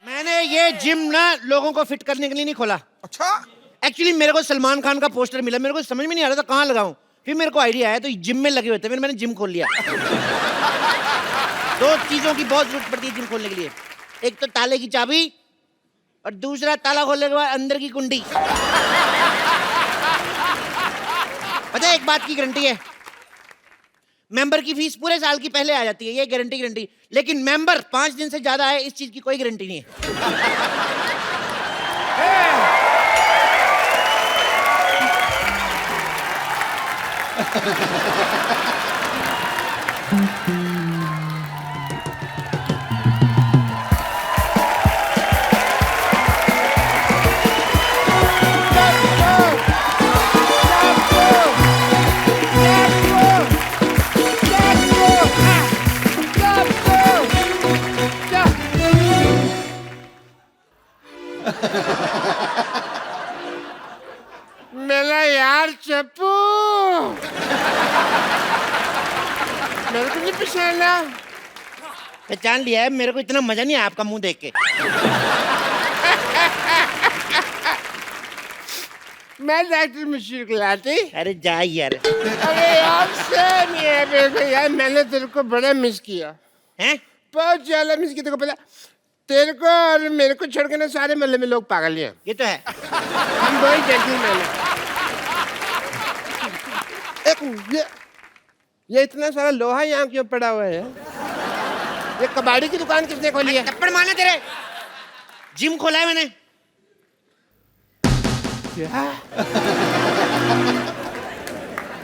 मैंने ये जिम ना लोगों को फिट करने के लिए नहीं खोला। अच्छा। एक्चुअली मेरे को सलमान खान का पोस्टर मिला, मेरे को समझ में नहीं आ रहा था कहाँ लगाऊं। फिर मेरे को आइडिया आया, तो जिम में लगे हुए थे, फिर मैंने जिम खोल लिया। 2 चीजों की बहुत जरूरत पड़ती है जिम खोलने के लिए। एक तो ताले की चाबी, और दूसरा ताला खोलने के बाद अंदर की कुंडी। पता है, एक बात की गारंटी है, मेंबर की फीस पूरे साल की पहले आ जाती है, ये गारंटी। लेकिन मेंबर 5 दिन से ज्यादा है, इस चीज की कोई गारंटी नहीं है। मेरे को नहीं पहचाना। पहचान लिया है, मेरे को इतना मजा नहीं आया आपका मुंह देख के। मैं डॉक्टर मशहूर गुलाटी। अरे जा यार। अरे यार सेम ही है मेरे को यार, मैंने तेरे को बड़ा मिस किया हैं? बहुत ज्यादा मिस किया। तेरे को पता, तेरे को और मेरे को छोड़ के ना सारे मोहल्ले में लोग पागल ही हैं। ये तो है। हम दो ही जेंटलमैन हैं। ये इतना सारा लोहा यहाँ क्यों पड़ा हुआ है? ये कबाड़ी की दुकान किसने खोली है? थप्पड़ मारना तेरे। जिम खोला है मैंने। क्या?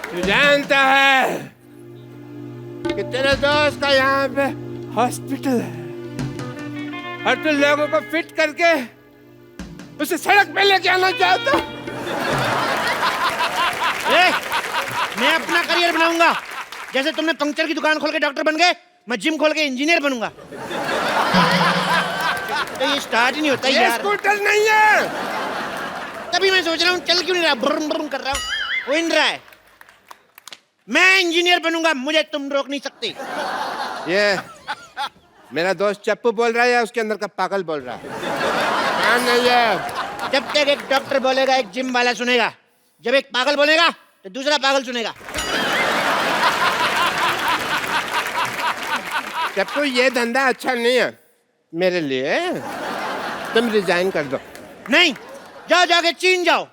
तू जानता है कि तेरे दोस्त का यहाँ पे हॉस्पिटल है और तू लोगों को फिट करके उसे सड़क पे लेके आना चाहता? मैं अपना करियर बनाऊंगा। जैसे तुमने पंक्चर की दुकान खोल के डॉक्टर बन गए, मैं जिम खोल के इंजीनियर बनूंगा। तो ये स्टार्ट ही नहीं होता यार। स्कूटर नहीं है। तभी मैं सोच रहा हूँ चल क्यों नहीं रहा, ब्रुम ब्रुम कर रहा हूँ, हो नहीं रहा है। मैं इंजीनियर बनूंगा, मुझे तुम रोक नहीं सकते। ये मेरा दोस्त चप्पू बोल रहा है या उसके अंदर का पागल बोल रहा है? हाँ नहीं है। जब तक एक डॉक्टर बोलेगा एक जिम वाला सुनेगा, जब एक पागल बोलेगा तो दूसरा पागल सुनेगा। चप्पू ये धंधा अच्छा नहीं है मेरे लिए, तुम रिजाइन कर दो। नहीं, जाओ जाके चीन जाओ,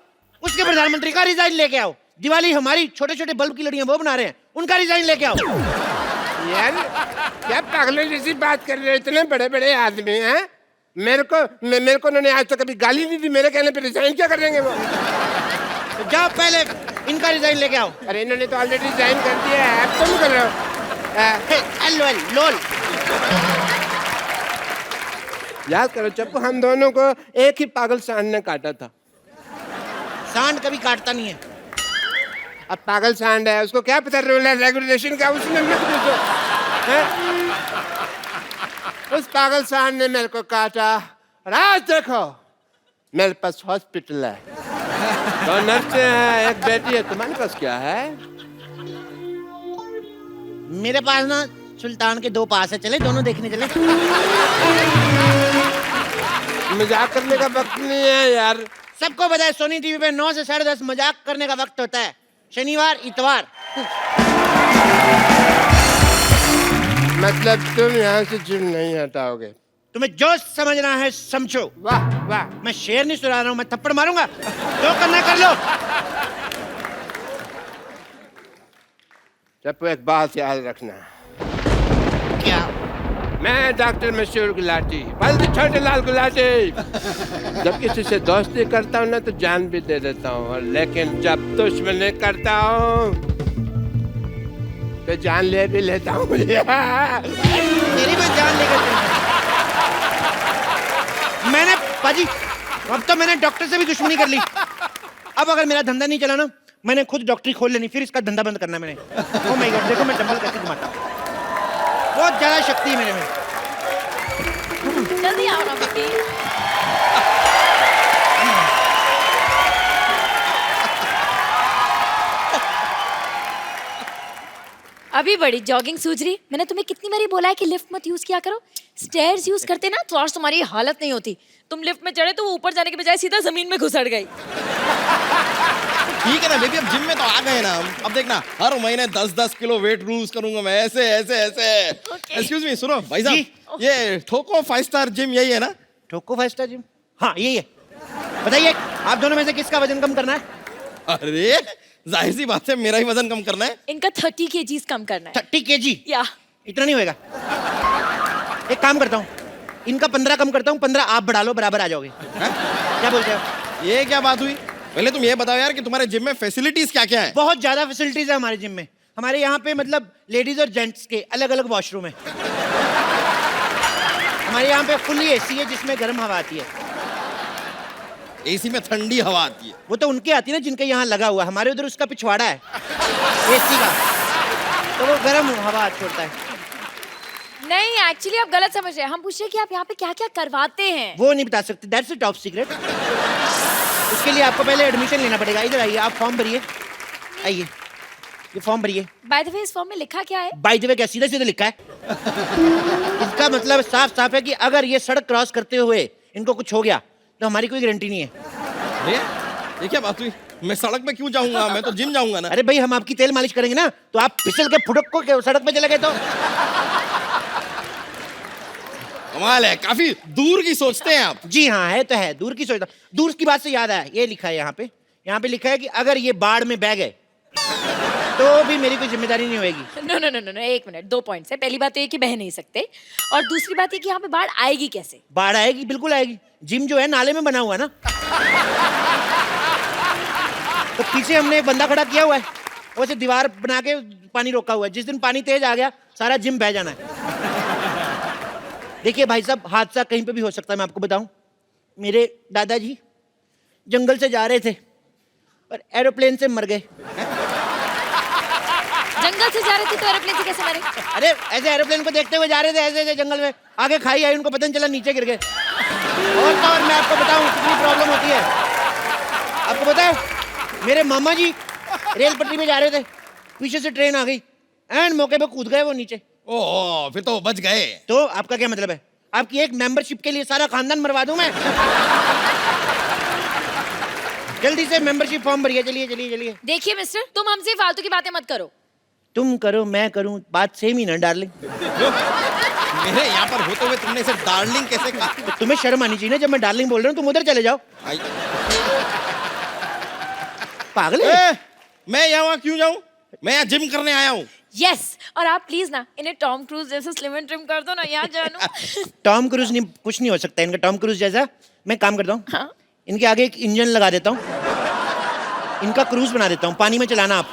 उसके प्रधानमंत्री का रिजाइन लेके आओ। दिवाली हमारी छोटे छोटे बल्ब की लड़ियां वो बना रहे हैं, उनका रिजाइन लेके आओ। यार क्या पागलों जैसी बात कर रहे हो? इतने बड़े बड़े आदमी हैं, मेरे को उन्होंने आज तक कभी गाली नहीं दी, मेरे कहने पे रिजाइन क्या कर देंगे वो? तो जाओ पहले इनका रिजाइन लेके आओ। अरे इन्होंने तो ऑलरेडी रिजाइन कर दिया है, अब तुम कर रहे हो। लोल याद करो चप्पू, हम दोनों को एक ही पागल सांड ने काटा था। सांड कभी काटता नहीं है। अब पागल सांड है, उसको क्या पता रूल है रेगुलेशन का, उसने मत पूछो। उस पागल सांड ने मेरे को काटा और आज देखो मेरे पास हॉस्पिटल है, दो नर्सें हैं, एक बेटी है। तुम्हारे पास क्या है? मेरे पास ना सुल्तान के 2 पास है, चले दोनों देखने चले। मजाक करने का वक्त नहीं है यार। सबको पता है सोनी टीवी पे 9 से 10:30 मजाक करने का वक्त होता है, शनिवार इतवार। मतलब तुम यहाँ से जिम नहीं हटाओगे? तुम्हें जो समझना है समझो। वाह वाह। मैं शेर नहीं सुना रहा हूँ, मैं थप्पड़ मारूंगा, जो करना है कर लो। चप्पू एक बात याद रखना। क्या? मैं डॉक्टर मशहूर गुलाटी, बल्द छोटे लाल गुलाटी। जब किसी से दोस्ती करता हूँ ना तो जान भी दे देता हूँ, लेकिन जब दुश्मनी करता हूँ तो जान ले भी लेता हूँ। मेरी भी जान लेकर मैंने पाजी, अब तो मैंने डॉक्टर से भी दुश्मनी कर ली। अब अगर मेरा धंधा नहीं चला ना, मैंने खुद डॉक्टरी खोल लेनी, फिर इसका धंधा बंद करना मैंने। ओह माय गॉड, देखो मैं डंबल कैसे घुमाता हूँ, बहुत ज्यादा शक्ति है मेरे में। जल्दी आओ ना बेटी। अभी बड़ी जॉगिंग सूझ रही। मैंने तुम्हें कितनी बारी बोला है कि लिफ्ट मत यूज किया करो। स्टेयर्स यूज करते ना तो आज तुम्हारी हालत नहीं होती। तुम लिफ्ट में चढ़े तो वो ऊपर जाने के बजाय सीधा जमीन में घुसड़ गई। ठीक है ना बेबी, अब जिम में तो आ गए ना हम। अब देखना हर महीने 10-10 किलो वेट लूज करूंगा मैं, ऐसे ऐसे ऐसे। एक्सक्यूज मी, सुनो भाई साहब, ये ठोको 5 स्टार जिम यही है ना? ठोको 5 स्टार जिम, हाँ यही है। बताइए आप दोनों में से किसका वजन कम करना है? अरे जाहिर सी बात है मेरा ही वजन कम करना है। इनका 30 kgs कम करना है। 30 kg? या इतना नहीं होएगा। एक काम करता हूँ, इनका 15 कम करता हूँ, 15 आप बढ़ा लो, बराबर आ जाओगे। क्या बोलते हो? ये क्या बात हुई? पहले तुम ये बताओ यार कि तुम्हारे जिम में फैसिलिटीज क्या क्या है? बहुत ज्यादा फैसिलिटीज है हमारे जिम में। हमारे यहाँ पे मतलब लेडीज और जेंट्स के अलग अलग वॉशरूम है। हमारे यहाँ पे फुल्ली एसी है जिसमें गर्म हवा आती है। एसी में ठंडी हवा आती है? वो तो उनके आती है ना जिनके यहाँ लगा हुआ। हमारे उधर उसका पिछवाड़ा है एसी का, तो वो गर्म हवा छोड़ता है। नहीं, एक्चुअली आप गलत समझ रहे हैं। हम पूछ रहे हैं कि आप यहाँ पे क्या क्या करवाते हैं। वो नहीं बता सकते, दैट्स अ टॉप सीक्रेट। उसके लिए आपको पहले एडमिशन लेना पड़ेगा। इधर आइए, आप फॉर्म भरिए, आइए। ये फॉर्म भरिए। बाय द वे इस फॉर्म में लिखा क्या है? बाय द वे क्या सीधे सीधे लिखा है? इसका मतलब साफ साफ है कि अगर ये सड़क क्रॉस करते हुए इनको कुछ हो गया तो हमारी कोई गारंटी नहीं है। ये क्या बात हुई? मैं सड़क पे क्यों जाऊंगा? मैं तो जिम जाऊंगा ना। अरे भाई हम आपकी तेल मालिश करेंगे ना, तो आप फिसल के फुटक को सड़क पे चले गए तो? कमाल है, काफी दूर की सोचते हैं आप। जी हाँ, है तो है, दूर की सोचता। दूर की बात से याद आया, ये लिखा है यहाँ पे लिखा है कि अगर ये बाढ़ में बह गए तो भी मेरी कोई जिम्मेदारी नहीं होगी। नो नो नो नो, एक मिनट, 2 पॉइंट्स है। पहली बात तो ये कि बह नहीं सकते, और दूसरी बात ये कि यहाँ पे बाढ़ आएगी कैसे? बाढ़ आएगी, बिल्कुल आएगी। जिम जो है नाले में बना हुआ है ना, तो पीछे हमने एक बंदा खड़ा किया हुआ है, वैसे दीवार बना के पानी रोका हुआ है। जिस दिन पानी तेज आ गया सारा जिम बह जाना है। देखिए भाई साहब, हादसा कहीं पे भी हो सकता है। मैं आपको बताऊं, मेरे दादाजी जंगल से जा रहे थे और एरोप्लेन से मर गए। जंगल से जा रहे थे तो एरोप्लेन से कैसे मरे? अरे ऐसे एरोप्लेन को देखते हुए जा रहे थे, ऐसे ऐसे जंगल में, आगे खाई आई, उनको पता नहीं चला, नीचे गिर गए। और मैं आपको बताऊं कितनी प्रॉब्लम होती है। आपको पता है, मेरे मामा जी रेल पटरी में जा रहे थे, पीछे से ट्रेन आ गई, एंड मौके पे कूद गए वो नीचे। ओह, फिर तो बच गए। तो आपका क्या मतलब है? आपकी एक मेंबरशिप के लिए सारा खानदान मरवा दूं मैं? जल्दी से मेंबरशिप फॉर्म भरिए, चलिए चलिए चलिए। देखिए मिस्टर, तुम हमसे फालतू की बातें मत करो। तुम करो मैं करूं, बात सेम ही ना डार्लिंग। मेरे यहाँ पर होते हुए तुमने इसे डार्लिंग कैसे कहा? तो तुम्हें शर्म आनी चाहिए ना, जब मैं डार्लिंग बोल रहा हूँ तुम उधर चले जाओ। पागल है? मैं यहाँ क्यों जाऊँ? मैं यहाँ जिम करने आया हूँ। यस, और आप प्लीज ना इन्हें टॉम क्रूज जैसे स्लिम एंड ट्रिम कर दो ना, यहाँ जानू। टॉम क्रूज नहीं, कुछ नहीं हो सकता इनका टॉम क्रूज जैसा। मैं काम करता हूँ, हाँ? इनके आगे एक इंजन लगा देता हूँ, इनका क्रूज बना देता हूँ, पानी में चलाना आप।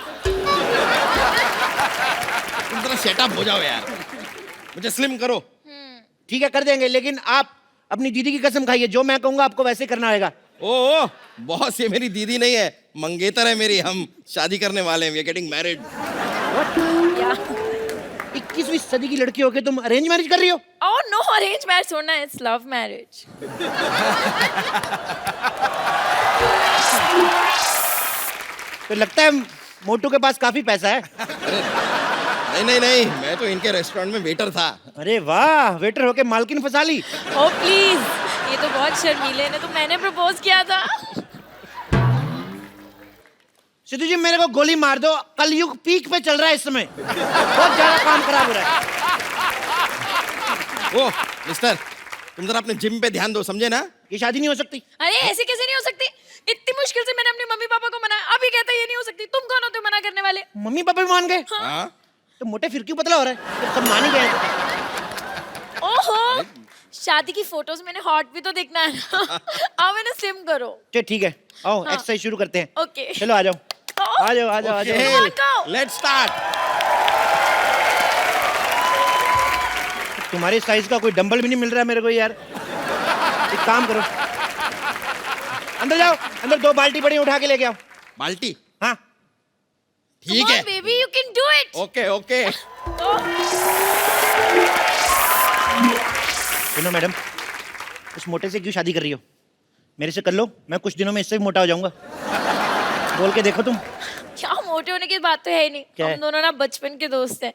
तुम जरा सेटअप हो जाओ यार, मुझे स्लिम करो। ठीक है कर देंगे, लेकिन आप अपनी दीदी की कसम खाइए, जो मैं कहूँगा आपको वैसे करना होगा। ओह बॉस, ये मेरी दीदी नहीं है, मंगेतर है मेरी। हम शादी करने वाले हैं, वी आर गेटिंग मैरिड। 21वीं सदी की लड़की होके तुम अरेंज मैरिज कर रही हो? ओह नो, अरेंज मैरिज छोड़ना, इट्स लव मैरिज। तो लगता है मोटू के पास काफी पैसा है। नहीं नहीं नहीं, मैं तो इनके रेस्टोरेंट में वेटर था। अरे वाह, वेटर होके मालकिन फंसा ली। ओह प्लीज, ये तो बहुत शर्मीले हैं, तो मैंने प्रपोज किया था। सिद्धू जी मेरे को गोली मार दो, कलयुग पीक पे चल रहा है इस समय, बहुत ज्यादा काम खराब हो रहा है। ओह मिस्टर, तुम जरा अपने जिम पे ध्यान दो, समझे ना? ये शादी नहीं हो सकती। अरे ऐसे कैसे नहीं हो सकती? इतनी मुश्किल से मैंने अपने मम्मी पापा को मनाया, अभी कहता है ये नहीं हो सकती। तुम कौन होते हो मना करने वाले? मम्मी पापा भी मान गए? हाँ। तो मोटे फिर क्यों पतला हो रहा है? तो सब मान ही गए। ओहो, शादी की फोटोज मैंने हॉट भी तो देखना है ना। अब मैंने स्लिम करो। चलो ठीक है, आओ हाँ। एक्सरसाइज शुरू करते हैं। ओके। चलो आ जाओ, आ जाओ आ जाओ आ जाओ। Let's start. तुम्हारे साइज का कोई डंबल भी नहीं मिल रहा है मेरे को यार। एक काम करो, अंदर जाओ, अंदर 2 बाल्टी बड़ी उठा के लेके आओ। बाल्टी? हाँ ठीक है baby, you can do it. Okay okay. सुनो मैडम, उस मोटे से क्यों शादी कर रही हो? मेरे से कर लो, मैं कुछ दिनों में इससे भी मोटा हो जाऊंगा। बोल के देखो तुम। क्या मोटे होने की बात तो है ही नहीं। क्या हम है? दोनों ना बचपन के दोस्त हैं,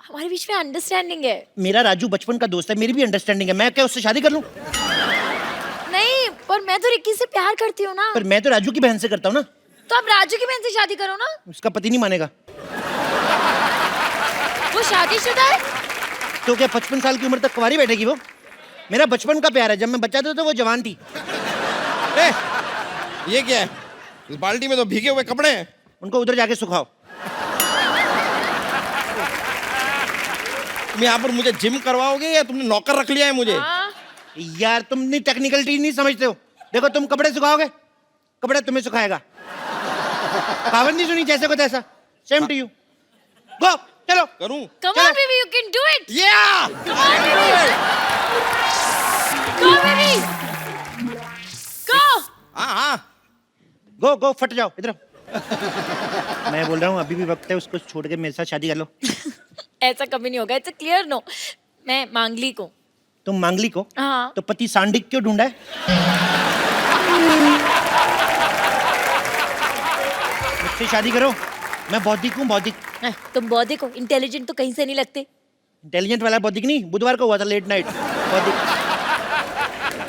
हमारे बीच में अंडरस्टैंडिंग है। मेरा राजू बचपन का दोस्त है, मेरी भी अंडरस्टैंडिंग है, मैं क्या उससे शादी कर लूं? नहीं, पर मैं तो रिक्की से प्यार करती हूँ ना। पर मैं तो राजू की बहन से करता हूँ ना। तो आप राजू की बहन से शादी करो ना। उसका पति नहीं मानेगा। वो शादीशुदा है। तो क्या 55 साल की उम्र तक कुंवारी बैठेगी वो? मेरा बचपन का प्यार है, जब मैं बच्चा था तो वो जवान थी। ये क्या है? इस बाल्टी में तो भीगे हुए कपड़े हैं। उनको उधर जाके सुखाओ। तुम यहाँ पर मुझे जिम करवाओगे या तुमने नौकर रख लिया है मुझे? यार तुम नहीं टेक्निकलिटी नहीं समझते हो। देखो तुम कपड़े सुखाओगे, कपड़ा तुम्हें सुखाएगा। कहावत नहीं सुनी, जैसे को तैसा। Same to you. गो, चलो। करूं? Come on baby, you can do it. Yeah! Come on baby. Go baby. Go. हाँ। गो गो, फट जाओ, इधर आओ। मैं बोल रहा हूँ अभी भी वक्त है, उसको छोड़ के मेरे साथ शादी कर लो। ऐसा कभी नहीं होगा, इट्स क्लियर नो। मैं मांगली को। तुम मांगली को? हाँ। तो पति सांडिक क्यों ढूंढा है? मुझसे शादी करो, मैं बौद्धिक हूँ, बौद्धिक। तुम बौद्धिक हो, इंटेलिजेंट तो कहीं से नहीं लगते। इंटेलिजेंट वाला बौद्धिक नहीं, बुधवार को हुआ था लेट नाइट बौद्धिक।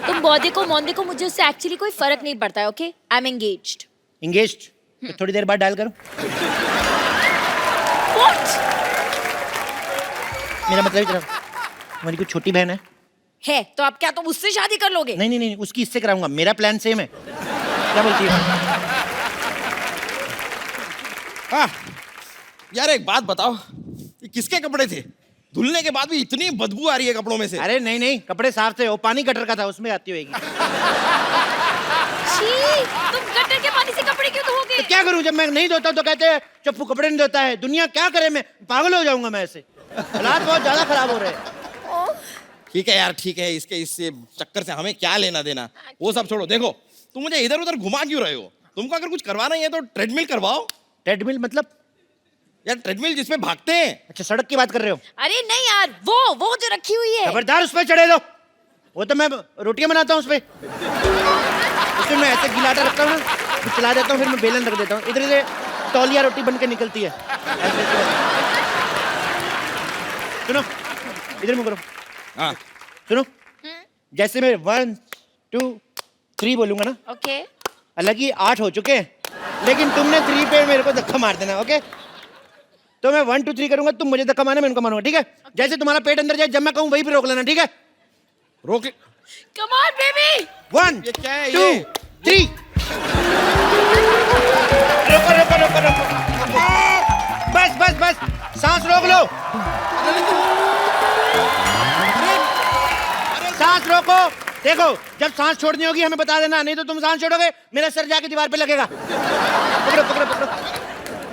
तुम बौद्धिक हो मौद्धिक हो, मुझे उससे एक्चुअली कोई फर्क नहीं पड़ता है। Okay, I am engaged. Engaged? तो थोड़ी देर बाद डायल करो। What? मेरा मतलब इतना, हमारी कोई छोटी बहन है तो आप क्या तुम उससे शादी कर लोगे? नहीं नहीं नहीं, उसकी इससे कराऊंगा। मेरा प्लान सेम है। क्या बोलती है? हाँ यार एक बात बताओ, ये किसके कपड़े थे? धुलने के बाद भी इतनी बदबू आ रही है कपड़ों में से। अरे नहीं नहीं, कपड़े साफ थे, वो पानी गटर का था, उसमें आती होगी। छी, तुम गटर के पानी से कपड़े क्यों धोगे? तो क्या करूं, जब मैं नहीं धोता तो कहते हैं चप्पू कपड़े नहीं धोता है। दुनिया क्या करे, मैं पागल हो जाऊंगा मैं ऐसे। हालात बहुत ज्यादा खराब हो रहे हैं। ठीक है यार, ठीक है, इसके इससे चक्कर से हमें क्या लेना देना, वो सब छोड़ो। देखो तुम मुझे इधर उधर घुमा क्यों रहे हो? तुमको अगर कुछ करवाना ही है तो ट्रेडमिल करवाओ। ट्रेडमिल मतलब? यार ट्रेडमिल जिसमें भागते हैं। अच्छा, सड़क की बात कर रहे हो? अरे नहीं यार, वो जो रखी हुई है। खबरदार उस पर चढ़े दो। वो तो मैं रोटियां बनाता हूँ उस पे। उसमें मैं ऐसे गिलाटा रखता हूँ ना, फिर चला देता हूँ, फिर मैं बेलन रख देता हूँ, इधर से तौलिया रोटी बन के निकलती है। सुनो, इधर मुंह करो। हाँ सुनो, जैसे मैं 1 2 3 बोलूंगा ना, ओके, अलग ही 8 हो चुके हैं, लेकिन तुमने 3 पे मेरे को धक्का मार देना। ओके, तो मैं 1 2 3 करूंगा, तुम मुझे धक्का मारना, मैं उनको मारूंगा। ठीक है? जैसे तुम्हारा पेट अंदर जाए, जब मैं कहूँ वहीं पे रोक लेना। ठीक है? रोक। Come on baby. 1 ये क्या है 2 ये? 3। रोको रोको रोको रोको, बस बस बस, सांस रोक लो, सांस रोको। देखो, जब सांस छोड़नी होगी हमें बता देना, नहीं तो तुम सांस छोड़ोगे मेरा सर जाके दीवार पे लगेगा। पकड़ो पकड़ो पकड़ो।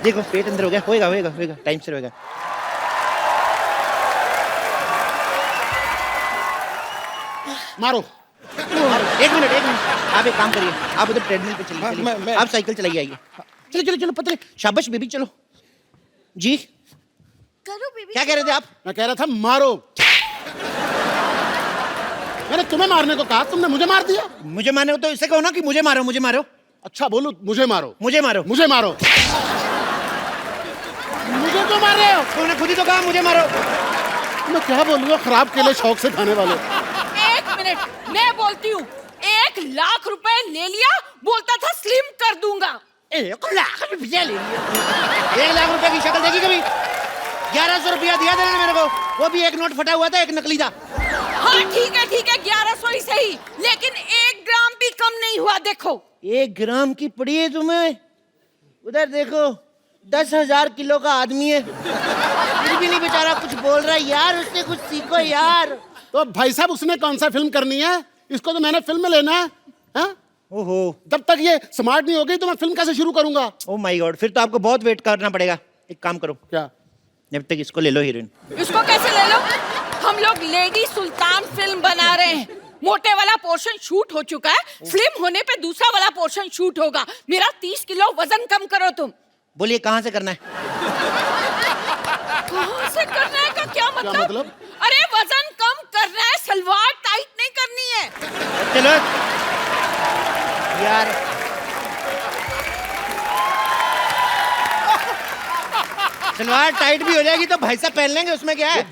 देखो पेट अंदर हो गया, होएगा होएगा होएगा, टाइम से होएगा। मारो। एक मिनट आप एक काम करिए, आप उधर ट्रेडमिल पे चलिए, चलिए। आप साइकिल चलाइए, आइए। चलो चलो चलो पतले, शाबाश बेबी, चलो जी। करो बेबी। क्या कह रहे थे आप? मैं कह रहा था मारो। मैंने तुम्हें मारने को कहा, तुमने मुझे मार दिया। मुझे मारने को तो इससे कहो ना कि मुझे मारो, मुझे मारो। अच्छा बोलो, मुझे मारो, मुझे मारो, मुझे मारो। मुझे क्यों मार रहे हो? तुमने खुद ही तो कहा मुझे मारो। मैं क्या बोलूँगा, खराब केले शौक से खाने वाले। एक मिनट, मैं बोलती हूँ। 1 लाख रुपए ले लिया, बोलता था स्लिम कर दूंगा। 1 लाख रुपया ले लिया? 1 लाख रुपए की शक्ल देखी कभी? 1100 रुपया दिया देना मेरे को, वो भी एक नोट फटा हुआ था, एक नकली था। हाँ ठीक है 1100 ही सही, लेकिन 1 ग्राम भी कम नहीं हुआ। देखो 1 ग्राम की पड़ी है तुम्हें? उधर देखो, 10,000 किलो का आदमी है, फिर भी नहीं बेचारा कुछ बोल रहा है। यार उससे कुछ सीखो यार। तो भाई साहब, उसने कौन सा फिल्म करनी है? इसको तो मैंने फिल्म में लेना है। हाँ? ओहो, जब तक ये स्मार्ट नहीं हो गई तो मैं फिल्म कैसे शुरू करूंगा? ओह माय गॉड, फिर तो आपको बहुत वेट करना पड़ेगा। एक काम करो, क्या? जब तक इसको ले लो हीरोइन। इसको कैसे ले लो? हम लोग लेडी सुल्तान फिल्म बना रहे हैं। मोटे वाला पोर्शन शूट हो चुका है, स्लिम होने पे दूसरा वाला पोर्शन शूट होगा। मेरा 30 किलो वजन कम करो तुम। बोलिए कहाँ से करना है? कहाँ से करना है का क्या मतलब? अरे वजन कम करना है, सलवार टाइट नहीं करनी है। चलो यार, सलवार टाइट भी हो जाएगी तो भाई साहब पहन लेंगे, उसमें क्या है?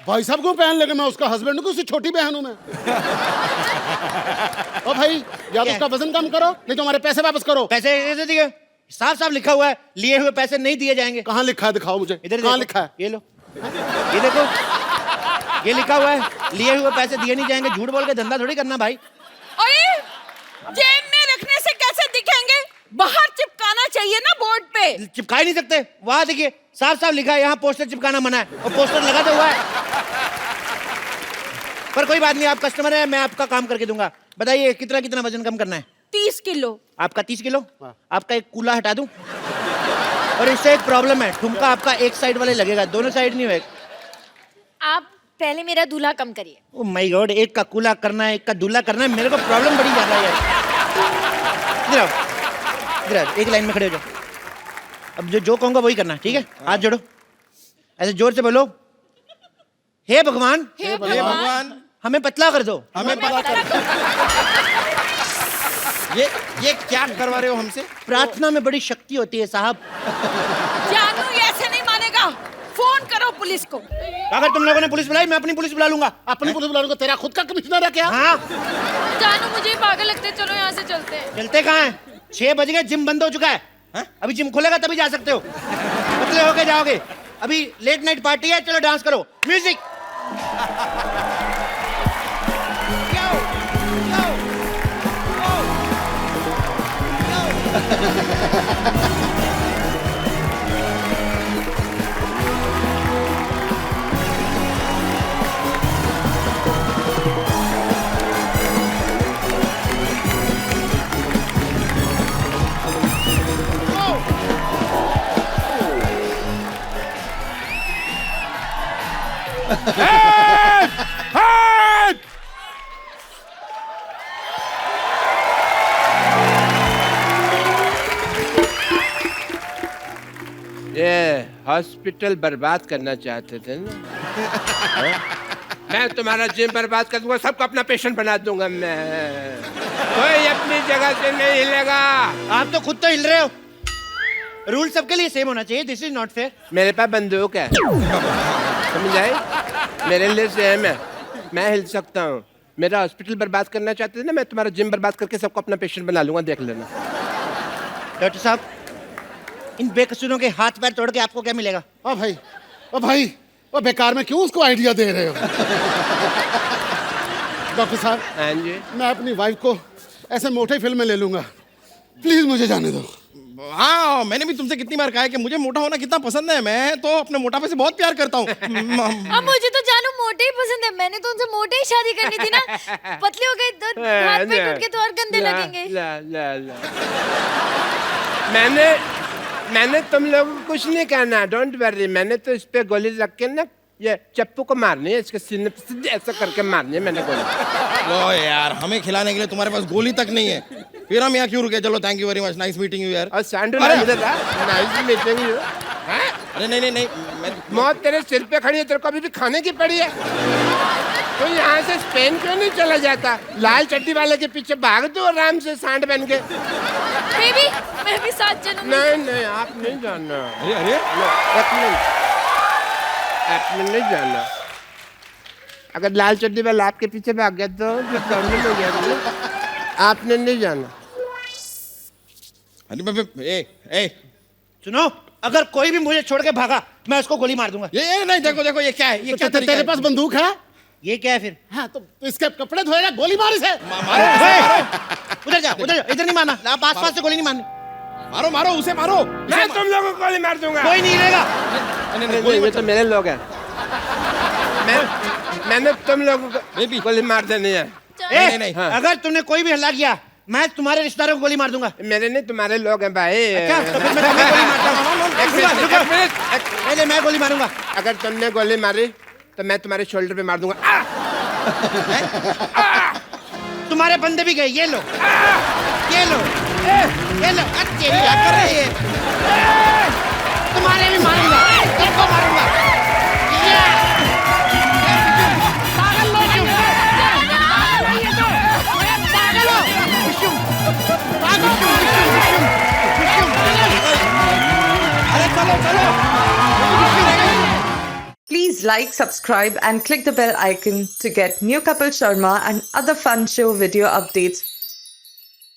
भाई साहब को पहन लेंगे, मैं उसका हस्बैंड हूँ, उससे छोटी बहन हूँ मैं। ओ भाई, या तो उसका वजन कम करो, नहीं तो हमारे पैसे वापस करो। पैसे कैसे दिए? साफ साफ लिखा हुआ है, लिए हुए पैसे नहीं दिए जाएंगे। कहाँ लिखा है? दिखाओ मुझे। इधर कहाँ लिखा है? ये लो, ये देखो, ये लिखा हुआ है, लिए हुए पैसे दिए नहीं जाएंगे। झूठ बोल के धंधा थोड़ी करना भाई। अरे जेब में रखने से कैसे दिखेंगे? बाहर चिपकाना चाहिए ना बोर्ड पे। चिपका ही नहीं सकते, वहां देखिए साफ साफ लिखा है, यहाँ पोस्टर चिपकाना मना है, और पोस्टर लगा तो हुआ है। पर कोई बात नहीं, आप कस्टमर है, मैं आपका काम करके दूंगा। बताइए कितना कितना वजन कम करना है? 30 किलो। आपका 30 किलो? आपका एक कूला हटा दूं? और इससे एक प्रॉब्लम है, ठुमका आपका एक साइड वाले लगेगा, दोनों साइड नहीं होगा। आप पहले मेरा दूल्हा कम करिए। ओ माय गॉड, एक का कूला करना है, एक का दूल्हा करना है, मेरे को प्रॉब्लम बड़ी ज्यादा है यार। इधर आओ, इधर आओ, एक लाइन में खड़े हो जाओ। अब जो कहूंगा वही करना, ठीक है? हाथ जोड़ो, ऐसे जोर से बोलो, हे भगवान, हे भगवान, हमें पतला कर दो, हमें पतला कर दो। ये क्या करवा रहे हो हमसे? प्रार्थना में बड़ी शक्ति होती है साहब। जानू ये ऐसे नहीं मानेगा, फोन करो पुलिस को। अगर तुम लोगों ने पुलिस बुलाई, मैं अपनी पुलिस बुला लूंगा। अपनी पुलिस बुला लूंगा, तेरा खुद का कमिश्नर है क्या? हाँ। जानू मुझे पागल लगते, चलो यहाँ से चलते हैं। चलते कहाँ हैं? 6 बज गए, जिम बंद हो चुका है। अभी जिम खुलेगा तभी जा सकते हो। पतले होके जाओगे। अभी लेट नाइट पार्टी है, चलो डांस करो। म्यूजिक। ये हॉस्पिटल बर्बाद करना चाहते थे ना? मैं तुम्हारा जिम बर्बाद कर दूंगा, सबको अपना पेशेंट बना दूंगा मैं। कोई अपनी जगह से नहीं हिलेगा। आप तो खुद तो हिल रहे हो। रूल सबके लिए सेम होना चाहिए। This is not fair. मेरे पास बंदूक है, समझ आए? मेरे लिए सेम है, मैं हिल सकता हूँ। मेरा हॉस्पिटल बर्बाद करना चाहते थे ना, मैं तुम्हारा जिम बर्बाद करके सबको अपना पेशेंट बना लूंगा, देख लेना। डॉक्टर साहब, इन बेकसूरों के हाथ पैर तोड़ के आपको क्या मिलेगा? ओ भाई, ओ बेकार में क्यों उसको आइडिया दे रहे हो? डॉक्टर साहब, हाँ जी, मैं अपनी वाइफ को ऐसे मोटे फिल्म में ले लूंगा, प्लीज मुझे जाने दो। हाँ, मैंने भी तुमसे कितनी बार कहा है कि मुझे मोटा होना कितना पसंद है। मैं तो अपने मोटापे से बहुत प्यार करता हूँ। अब मुझे तो जानू मोटे ही पसंद है। मैंने तो उनसे मोटे ही शादी करनी थी ना। पतले हो गए तो हाथ पैर टूट के तो और गंदे लगेंगे। मैंने तुम लोगों को कुछ नहीं कहना, डोंट वरी। मैंने तो इस पे गोली रख के ना, ये चप्पू को मारनी है, इसके सीने पे सीधे ऐसा करके मारनी है मैंने गोली। ओ यार, हमें खिलाने के लिए तुम्हारे पास गोली तक नहीं है, फिर हम यहाँ क्यों रुके? चलो, thank you very much, nice meeting you यार। और सैंडल नाइस मीटिंग यू। अरे नहीं, मौत तेरे सिर पे खड़ी है, तेरे को अभी भी खाने की पड़ी है। तो यहाँ से स्पेन क्यों नहीं चला जाता? लाल चड्डी वाले के पीछे भाग दो आराम से, सांड बन के। बेबी, मैं भी साथ चलूंगी। नहीं, आप नहीं जाना। अरे आप नहीं जाना। अगर लाल चड्डी वाला आपके पीछे भाग गया तो प्रॉब्लम हो गया। आपने नहीं जाना। अरे सुनो, अगर कोई भी मुझे छोड़ के भागा, मैं उसको गोली मार दूंगा। ये नहीं, देखो ये क्या है? ये क्या तेरे पास बंदूक है? ये क्या है फिर? हाँ, तो इसके कपड़े धोएगा, गोली मार इसे। उधर जाओ, इधर नहीं मारना। आप आसपास से गोली नहीं मारनी। मारो उसे, मारो। मैं तुम लोगों को गोली मार दूंगा। कोई नहीं हिलेगा। ये तो मेरे लोग हैं। मैंने तुम लोगों को गोली मार देनी है। नहीं, अगर तुमने कोई भी हल्ला किया, मैं तुम्हारे रिश्तेदारों को गोली मार दूंगा। मेरे नहीं, तुम्हारे लोग हैं भाई। अच्छा, तो फिर मैं तुम्हें गोली मारता हूँ। पहले मैं गोली मारूंगा। अगर तुमने गोली मारी तो मैं तुम्हारे शोल्डर पे मार दूंगा। तुम्हारे बंदे भी गए, ये लो। अच्छे क्या कर रहे हैं? तुम्हारे भी मारूंगा, सबको मारूंगा। Please like, subscribe and click the bell icon to get new Kapil Sharma and other fun show video updates